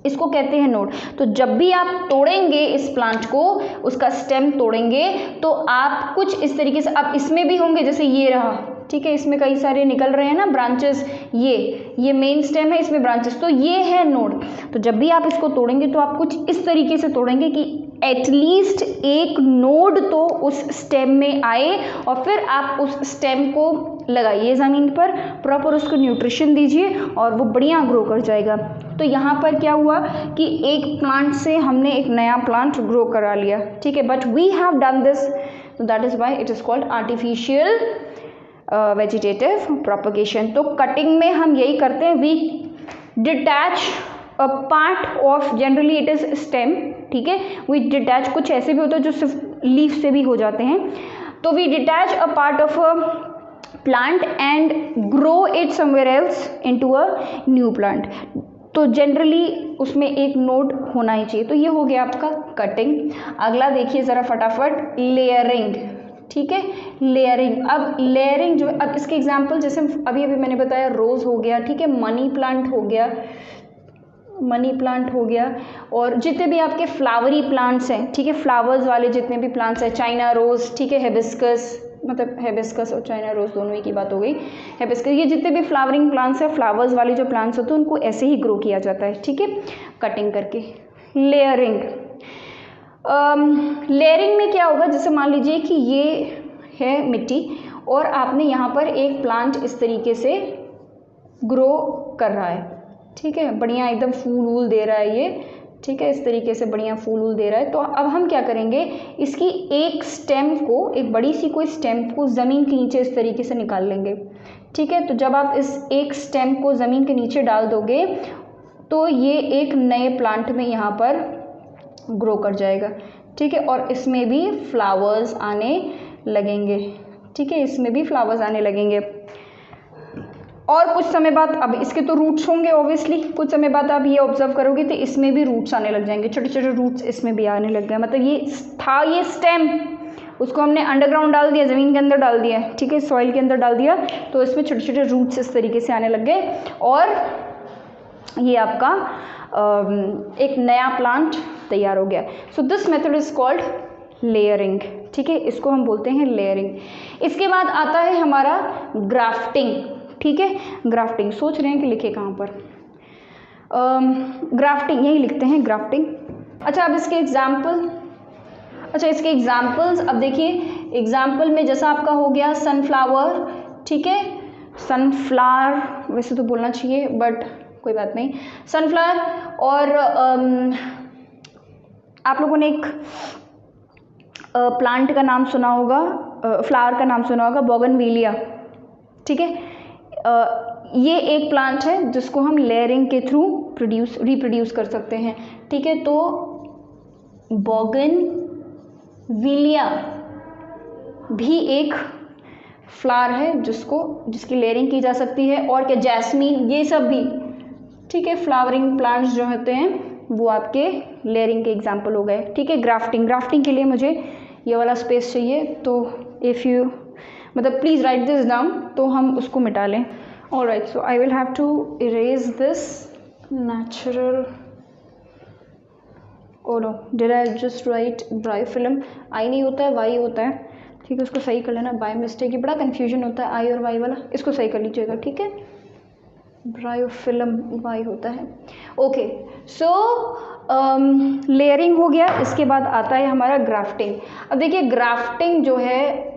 इसको कहते हैं नोड। तो जब भी आप तोड़ेंगे इस प्लांट को, उसका स्टेम तोड़ेंगे, तो आप कुछ इस तरीके से, अब इसमें भी होंगे, जैसे ये रहा, ठीक है, इसमें कई सारे निकल रहे हैं ना ब्रांचेस, ये मेन स्टेम है, इसमें ब्रांचेस, तो ये है नोड। तो जब भी आप इसको तोड़ेंगे तो आप कुछ इस तरीके से तोड़ेंगे कि एटलीस्ट एक नोड तो उस स्टेम में आए, और फिर आप उस स्टेम को लगाइए ज़मीन पर, प्रॉपर उसको न्यूट्रिशन दीजिए और वो बढ़िया ग्रो कर जाएगा। तो यहाँ पर क्या हुआ कि एक प्लांट से हमने एक नया प्लांट ग्रो करा लिया, ठीक है, but we have done this, that is why it is called artificial vegetative propagation. तो कटिंग में हम यही करते हैं, we detach a part of, generally it is stem, ठीक है, वी डिटैच, कुछ ऐसे भी होते हैं जो सिर्फ लीफ से भी हो जाते हैं, तो we detach a part of a plant and grow it somewhere else into a new plant. तो जनरली उसमें एक नोड होना ही चाहिए। तो ये हो गया आपका कटिंग। अगला देखिए ज़रा फटाफट, लेयरिंग, ठीक है, लेयरिंग। अब लेयरिंग जो, अब इसके एग्जांपल जैसे अभी मैंने बताया रोज़ हो गया, ठीक है, मनी प्लांट हो गया, और जितने भी आपके फ्लावरी प्लांट्स हैं, ठीक है, फ्लावर्स वाले जितने भी प्लांट्स हैं, चाइना रोज़, ठीक है, हिबिस्कस, मतलब हिबिस्कस और चाइना रोज़ दोनों ही की बात हो गई, हिबिस्कस, ये जितने भी फ्लावरिंग प्लांट्स हैं, फ्लावर्स वाले जो प्लांट्स होते हैं उनको ऐसे ही ग्रो किया जाता है, ठीक है, कटिंग करके। लेयरिंग, लेयरिंग में क्या क्या होगा, जैसे मान लीजिए कि ये है मिट्टी और आपने यहाँ पर एक प्लांट इस तरीके से ग्रो कर रहा है, ठीक है, बढ़िया एकदम फूल वूल दे रहा है ये, ठीक है, इस तरीके से बढ़िया फूल वूल दे रहा है। तो अब हम क्या करेंगे, इसकी एक स्टेम को, एक बड़ी सी कोई स्टेम को ज़मीन के नीचे इस तरीके से निकाल लेंगे, ठीक है। तो जब आप इस एक स्टेम को ज़मीन के नीचे डाल दोगे तो ये एक नए प्लांट में यहाँ पर ग्रो कर जाएगा, ठीक है, और इसमें भी फ्लावर्स आने लगेंगे, ठीक है, इसमें भी फ्लावर्स आने लगेंगे। और कुछ समय बाद, अब इसके तो रूट्स होंगे ऑब्वियसली, कुछ समय बाद आप ये ऑब्जर्व करोगे तो इसमें भी रूट्स आने लग जाएंगे, छोटे छोटे रूट्स इसमें भी आने लग गए। मतलब ये था ये स्टेम, उसको हमने अंडरग्राउंड डाल दिया, ज़मीन के अंदर डाल दिया, ठीक है, सॉइल के अंदर डाल दिया, तो इसमें छोटे छोटे रूट्स इस तरीके से आने लग गए और ये आपका एक नया प्लांट तैयार हो गया। So this method is called layering, ठीक है, इसको हम बोलते हैं लेयरिंग। इसके बाद आता है हमारा ग्राफ्टिंग, ठीक है, ग्राफ्टिंग। सोच रहे हैं कि लिखे कहाँ पर, ग्राफ्टिंग यही लिखते हैं, ग्राफ्टिंग। अच्छा, अब इसके एग्जाम्पल, अच्छा इसके एग्जाम्पल्स, अब देखिए एग्जाम्पल में जैसा आपका हो गया सनफ्लावर, ठीक है, सनफ्लावर वैसे तो बोलना चाहिए बट कोई बात नहीं, सनफ्लावर। और आप लोगों ने एक प्लांट का नाम सुना होगा, फ्लावर का नाम सुना होगा, बोगनविलिया, ठीक है। ये एक प्लांट है जिसको हम लेयरिंग के थ्रू रिप्रोड्यूस कर सकते हैं, ठीक है। तो बोगनविलिया भी एक फ्लावर है जिसकी लेयरिंग की जा सकती है। और क्या, जैस्मीन, ये सब भी, ठीक है, फ्लावरिंग प्लांट्स जो होते हैं वो आपके लेयरिंग के एग्जाम्पल हो गए, ठीक है। ग्राफ्टिंग के लिए मुझे ये वाला स्पेस चाहिए, तो इफ़ यू मतलब प्लीज़ राइट दिस डाउन, तो हम उसको मिटा लें। Alright, so I will have to erase this natural, oh no, did I just write dry film, I नहीं होता है, वाई होता है, ठीक है, उसको सही कर लेना बाय मिस्टेक, ये बड़ा कन्फ्यूजन होता है आई और वाई वाला, इसको सही कर लीजिएगा, ठीक है, ब्रायोफिल्म वाई होता है। ओके, सो लेयरिंग हो गया। इसके बाद आता है हमारा ग्राफ्टिंग। अब देखिए ग्राफ्टिंग जो है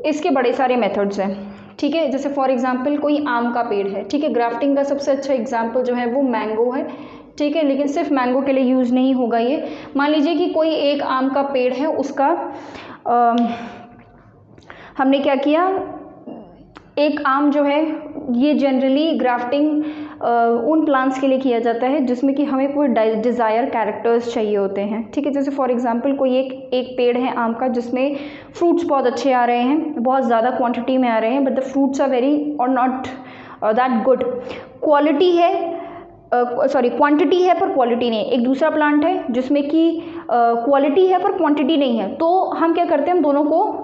इसके बड़े सारे मेथड्स हैं, ठीक है। जैसे फॉर एग्जांपल कोई आम का पेड़ है, ठीक है, ग्राफ्टिंग का सबसे अच्छा एग्जांपल जो है वो मैंगो है, ठीक है, लेकिन सिर्फ मैंगो के लिए यूज़ नहीं होगा ये। मान लीजिए कि कोई एक आम का पेड़ है, उसका हमने क्या किया, एक आम जो है, ये जनरली ग्राफ्टिंग उन प्लांट्स के लिए किया जाता है जिसमें कि हमें कोई डिज़ायर कैरेक्टर्स चाहिए होते हैं, ठीक है। जैसे फॉर एग्जांपल कोई एक पेड़ है आम का जिसमें फ्रूट्स बहुत अच्छे आ रहे हैं, बहुत ज़्यादा क्वांटिटी में आ रहे हैं, but the fruits are very और नॉट दैट गुड, क्वालिटी है क्वांटिटी है पर क्वालिटी नहीं। एक दूसरा प्लांट है जिसमें कि क्वालिटी है पर क्वांटिटी नहीं है, तो हम क्या करते हैं, हम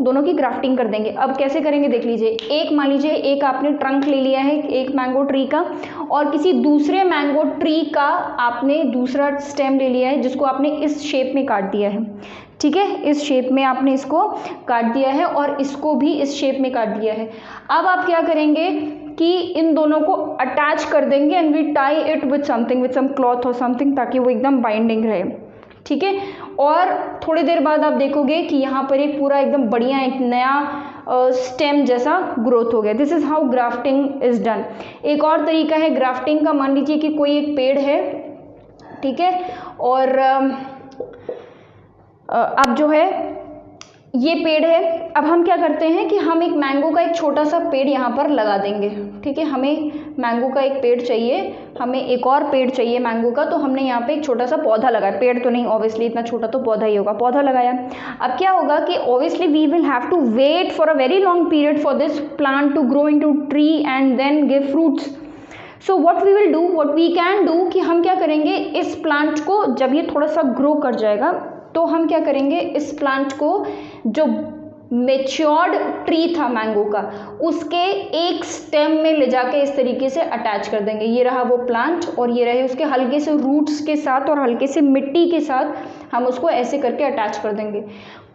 दोनों की ग्राफ्टिंग कर देंगे। अब कैसे करेंगे देख लीजिए, एक मान लीजिए एक आपने ट्रंक ले लिया है एक मैंगो ट्री का, और किसी दूसरे मैंगो ट्री का आपने दूसरा स्टेम ले लिया है जिसको आपने इस शेप में काट दिया है, ठीक है, इस शेप में आपने इसको काट दिया है और इसको भी इस शेप में काट दिया है। अब आप क्या करेंगे कि इन दोनों को अटैच कर देंगे and we tie it with something, with some cloth और समथिंग, ताकि वो एकदम बाइंडिंग रहे, ठीक है। और थोड़ी देर बाद आप देखोगे कि यहाँ पर एक पूरा एकदम बढ़िया एक नया स्टेम जैसा ग्रोथ हो गया। This is how grafting is done. एक और तरीका है ग्राफ्टिंग का, मान लीजिए कि कोई एक पेड़ है, ठीक है, और अब जो है ये पेड़ है, अब हम क्या करते हैं कि हम एक मैंगो का एक छोटा सा पेड़ यहाँ पर लगा देंगे, ठीक है। हमें मैंगो का एक पेड़ चाहिए, हमें एक और पेड़ चाहिए मैंगो का, तो हमने यहाँ पे एक छोटा सा पौधा लगाया, पेड़ तो नहीं ऑब्वियसली, इतना छोटा तो पौधा ही होगा, पौधा लगाया। अब क्या होगा कि obviously we will have to wait for a very long period for this plant to grow into tree and then give fruits. So what we will do, what we can do, कि हम क्या करेंगे, इस plant को जब ये थोड़ा सा ग्रो कर जाएगा तो हम क्या करेंगे, इस प्लांट को जो मेच्योर्ड ट्री था मैंगो का, उसके एक स्टेम में ले जाके इस तरीके से अटैच कर देंगे। ये रहा वो प्लांट और ये रहे उसके हल्के से रूट्स के साथ और हल्के से मिट्टी के साथ हम उसको ऐसे करके अटैच कर देंगे।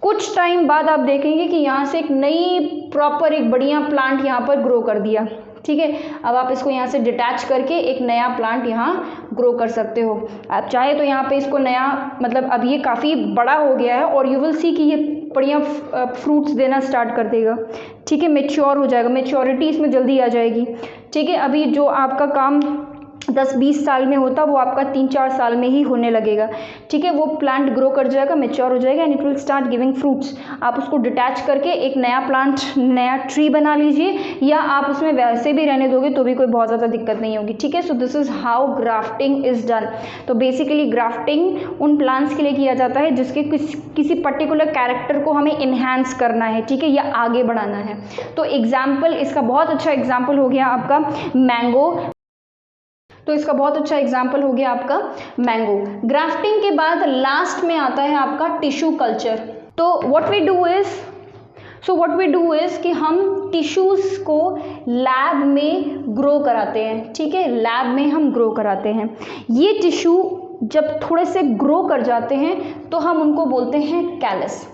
कुछ टाइम बाद आप देखेंगे कि यहाँ से एक नई प्रॉपर एक बढ़िया प्लांट यहाँ पर ग्रो कर दिया, ठीक है। अब आप इसको यहाँ से डिटैच करके एक नया प्लांट यहाँ ग्रो कर सकते हो। आप चाहे तो यहाँ पे इसको नया, मतलब अब ये काफ़ी बड़ा हो गया है और यू विल सी कि ये बढ़िया फ्रूट्स देना स्टार्ट कर देगा, ठीक है, मेच्योर हो जाएगा, मेच्योरिटी इसमें जल्दी आ जाएगी, ठीक है। अभी जो आपका काम 10-20 साल में होता वो आपका 3-4 साल में ही होने लगेगा, ठीक है। वो प्लांट ग्रो कर जाएगा, मेच्योर हो जाएगा and it will start giving fruits. आप उसको डिटैच करके एक नया प्लांट, नया ट्री बना लीजिए, या आप उसमें वैसे भी रहने दोगे तो भी कोई बहुत ज़्यादा दिक्कत नहीं होगी, ठीक है। So this is how grafting is done. तो बेसिकली ग्राफ्टिंग उन प्लांट्स के लिए किया जाता है जिसके किसी पर्टिकुलर कैरेक्टर को हमें इन्हांस करना है, ठीक है, या आगे बढ़ाना है। तो एग्जाम्पल, इसका बहुत अच्छा एग्जाम्पल हो गया आपका मैंगो। तो इसका बहुत अच्छा एग्जाम्पल हो गया आपका मैंगो। ग्राफ्टिंग के बाद लास्ट में आता है आपका टिश्यू कल्चर। तो व्हाट वी डू इज़ कि हम टिश्यूज़ को लैब में ग्रो कराते हैं, ठीक है, लैब में हम ग्रो कराते हैं। ये टिश्यू जब थोड़े से ग्रो कर जाते हैं तो हम उनको बोलते हैं कैलस,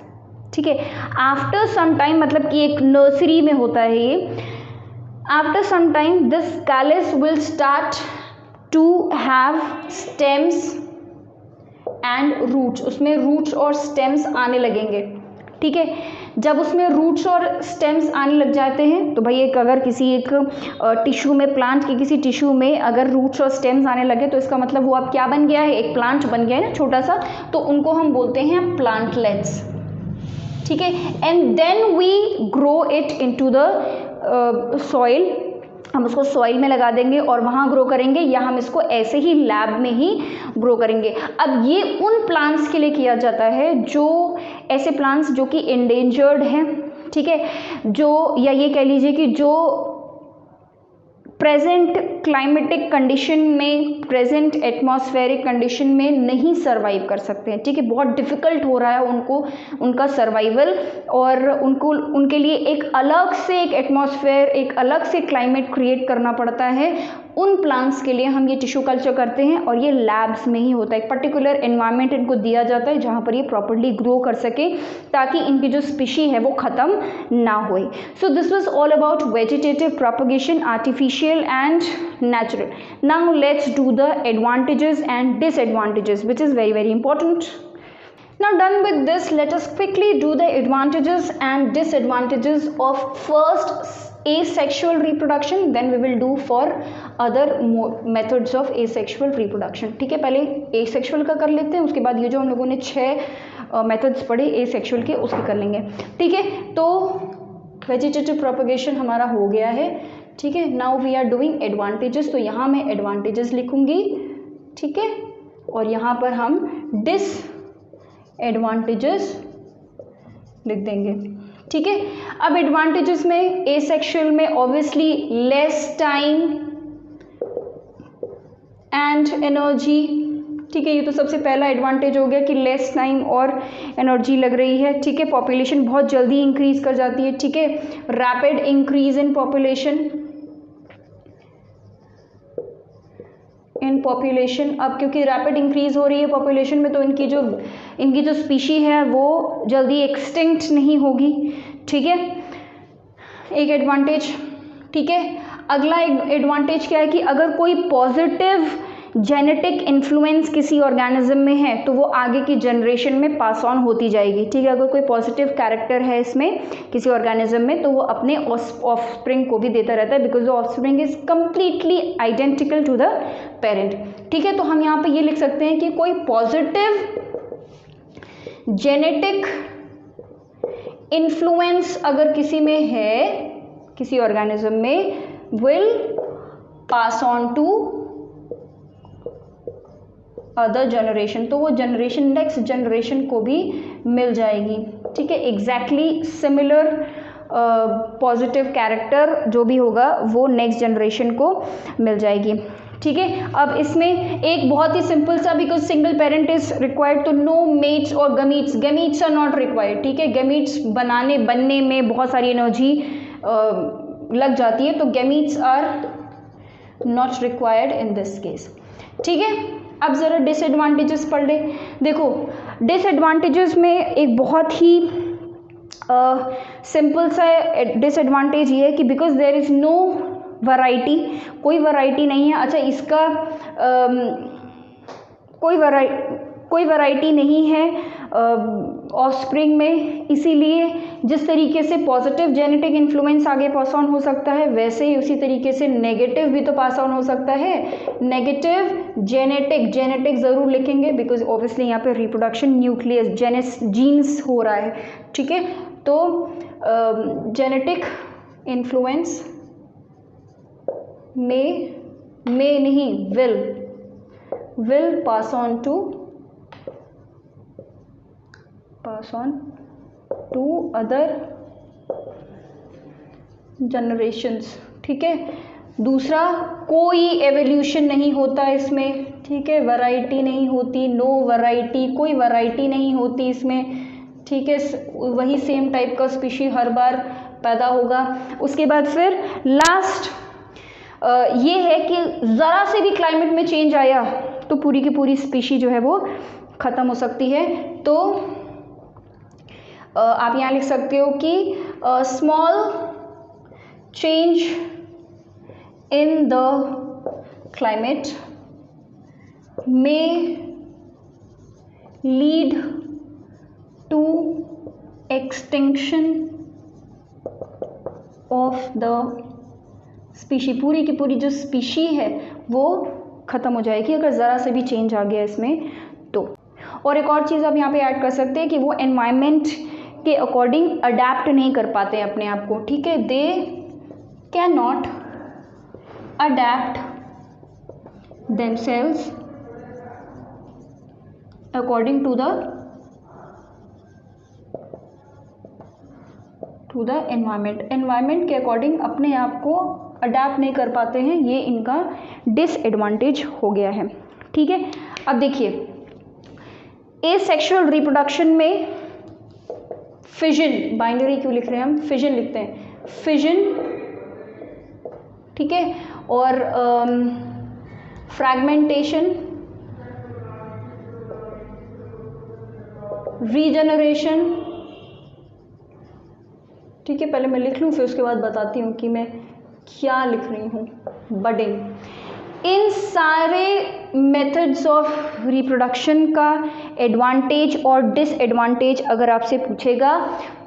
ठीक है। आफ्टर सम टाइम, मतलब कि एक नर्सरी में होता है ये, after some time this callus will start to have stems and roots, उसमें roots और stems आने लगेंगे, ठीक है। जब उसमें roots और stems आने लग जाते हैं तो भाई अगर किसी एक टिश्यू में, प्लांट के किसी टिश्यू में अगर roots और stems आने लगे तो इसका मतलब वो अब क्या बन गया है, एक प्लांट बन गया है ना छोटा सा, तो उनको हम बोलते हैं प्लांटलेट्स, ठीक है। And then we grow it into the soil, हम उसको सॉइल में लगा देंगे और वहाँ ग्रो करेंगे, या हम इसको ऐसे ही लैब में ही ग्रो करेंगे। अब ये उन प्लांट्स के लिए किया जाता है जो ऐसे प्लांट्स जो कि इंडेंजर्ड हैं, ठीक है, जो, या ये कह लीजिए कि जो प्रेजेंट क्लाइमेटिक कंडीशन में, प्रेजेंट एटमॉस्फेरिक कंडीशन में नहीं सर्वाइव कर सकते हैं, ठीक है, बहुत डिफ़िकल्ट हो रहा है उनको, उनका सर्वाइवल, और उनको, उनके लिए एक अलग से एक एटमॉस्फेयर, एक अलग से क्लाइमेट क्रिएट करना पड़ता है। उन प्लांट्स के लिए हम ये टिश्यू कल्चर करते हैं और ये लैब्स में ही होता है। एक पर्टिकुलर एनवायरनमेंट इनको दिया जाता है जहाँ पर ये प्रॉपर्ली ग्रो कर सके, ताकि इनकी जो स्पीशी है वो ख़त्म ना होए। So this was all about vegetative propagation, artificial and natural. Now let's do the advantages and disadvantages, which is very very important. Now done with this, let us quickly do the advantages and disadvantages of first asexual reproduction, then we will do for other methods of asexual reproduction, ठीक है। पहले asexual का कर लेते हैं, उसके बाद ये जो हम लोगों ने 6 मेथड्स पढ़े asexual के उसके कर लेंगे, ठीक है। तो वेजिटेटिव प्रोपगेशन हमारा हो गया है, ठीक है। Now we are doing advantages, तो यहाँ मैं एडवांटेजेस लिखूंगी, ठीक है, और यहाँ पर हम डिसएडवांटेजेस लिख देंगे, ठीक है। अब एडवांटेजेस में एसेक्सुअल में obviously less time and energy, ठीक है, ये तो सबसे पहला एडवांटेज हो गया कि लेस टाइम और एनर्जी लग रही है, ठीक है। पॉपुलेशन बहुत जल्दी इंक्रीज कर जाती है, ठीक है, रैपिड इंक्रीज इन पॉपुलेशन। अब क्योंकि रैपिड इंक्रीज हो रही है पॉपुलेशन में, तो इनकी जो स्पीशी है वो जल्दी एक्सटिंक्ट नहीं होगी, ठीक है, एक एडवांटेज, ठीक है। अगला एडवांटेज क्या है कि अगर कोई पॉजिटिव जेनेटिक इन्फ्लुएंस किसी ऑर्गेनिज्म में है तो वो आगे की जनरेशन में पास ऑन होती जाएगी, ठीक है। अगर कोई पॉजिटिव कैरेक्टर है इसमें किसी ऑर्गेनिज्म में तो वो अपने ऑफस्प्रिंग को भी देता रहता है, because the offspring is completely identical to the parent, ठीक है। तो हम यहाँ पे ये लिख सकते हैं कि कोई पॉजिटिव जेनेटिक इन्फ्लुएंस अगर किसी में है, किसी ऑर्गेनिज्म में, will pass on to other generation, तो वो जनरेशन नेक्स्ट जनरेशन को भी मिल जाएगी, ठीक है। एग्जैक्टली सिमिलर पॉजिटिव कैरेक्टर जो भी होगा वो नेक्स्ट जनरेशन को मिल जाएगी, ठीक है। अब इसमें एक बहुत ही सिंपल सा, because single parent is required, तो नो मेट्स और गमीट्स आर नॉट रिक्वायर्ड, ठीक है। गमीट्स बनने में बहुत सारी एनर्जी लग जाती है, तो gametes are not required in this case, ठीक है। अब ज़रा डिसएडवांटेजेस पढ़ ले। देखो डिसएडवांटेजेस में एक बहुत ही सिंपल सा डिसएडवांटेज ये है कि because there is no variety, कोई वैरायटी नहीं है। अच्छा, इसका कोई वैरायटी नहीं है ऑफस्प्रिंग में, इसीलिए जिस तरीके से पॉजिटिव जेनेटिक इन्फ्लुएंस आगे पास ऑन हो सकता है, वैसे ही उसी तरीके से नेगेटिव भी तो पास ऑन हो सकता है। नेगेटिव जेनेटिक ज़रूर लिखेंगे, बिकॉज ऑब्वियसली यहाँ पे रिप्रोडक्शन न्यूक्लियस जीन्स हो रहा है, ठीक है। तो जेनेटिक इन्फ्लुएंस में नहीं will pass on to other generations, ठीक है। दूसरा, कोई एवोल्यूशन नहीं होता इसमें, ठीक है, वैरायटी नहीं होती, नो वैरायटी, कोई वैरायटी नहीं होती इसमें, ठीक है। वही सेम टाइप का स्पीशी हर बार पैदा होगा। उसके बाद फिर लास्ट ये है कि ज़रा से भी क्लाइमेट में चेंज आया तो पूरी की पूरी स्पीशी जो है वो ख़त्म हो सकती है। तो आप यहाँ लिख सकते हो कि small change in the climate में lead to extinction of the species, पूरी की पूरी जो स्पीशी है वो ख़त्म हो जाएगी अगर ज़रा से भी चेंज आ गया इसमें तो। और एक और चीज़ आप यहाँ पे ऐड कर सकते हैं कि वो एनवायरनमेंट के अकॉर्डिंग अडेप्ट नहीं कर पाते अपने आप को, ठीक है। They can not adapt themselves according to the environment के अकॉर्डिंग अपने आप को अडेप्ट नहीं कर पाते हैं, ये इनका डिसएडवांटेज हो गया है, ठीक है। अब देखिए, एसेक्सुअल रिप्रोडक्शन में फिजन, बाइनरी क्यों लिख रहे हैं हम, फिजन लिखते हैं, फिजन, ठीक है। और फ्रैगमेंटेशन, रीजनरेशन, ठीक है। पहले मैं लिख लूँ फिर उसके बाद बताती हूँ कि मैं क्या लिख रही हूँ। बडिंग, इन सारे मेथड्स ऑफ रिप्रोडक्शन का एडवांटेज और डिसएडवांटेज अगर आपसे पूछेगा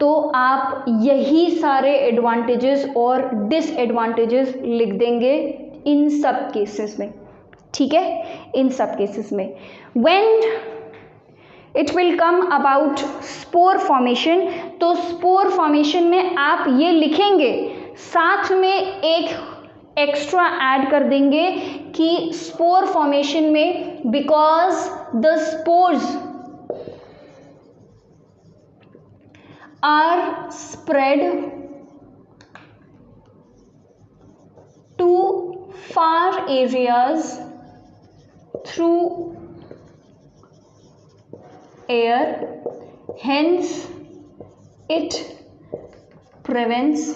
तो आप यही सारे एडवांटेजेस और डिसएडवांटेजेस लिख देंगे इन सब केसेस में, ठीक है। इन सब केसेस में when it will come about spore formation, तो स्पोर फॉर्मेशन में आप ये लिखेंगे, साथ में एक एक्स्ट्रा ऐड कर देंगे कि स्पोर फॉर्मेशन में because the spores are spread to far areas through air, hence it prevents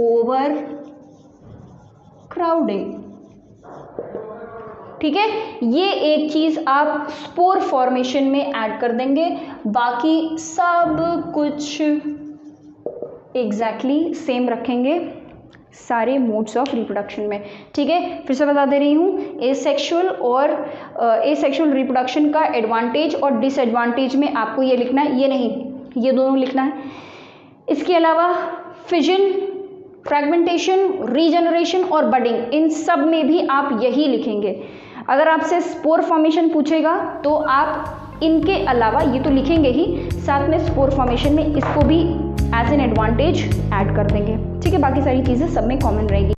overcrowding, ठीक है। ये एक चीज़ आप स्पोर फॉर्मेशन में ऐड कर देंगे, बाकी सब कुछ एग्जैक्टली सेम रखेंगे सारे मोड्स ऑफ रिप्रोडक्शन में, ठीक है। फिर से बता दे रही हूँ, एसेक्सुअल रिप्रोडक्शन का एडवांटेज और डिसएडवांटेज में आपको ये लिखना है, ये नहीं, ये दोनों लिखना है। इसके अलावा फिजन, फ्रैगमेंटेशन, रीजनरेशन और बडिंग, इन सब में भी आप यही लिखेंगे। अगर आपसे स्पोर फॉर्मेशन पूछेगा तो आप इनके अलावा ये तो लिखेंगे ही, साथ में स्पोर फॉर्मेशन में इसको भी एज एन एडवांटेज ऐड कर देंगे, ठीक है। बाकी सारी चीज़ें सब में कॉमन रहेगी।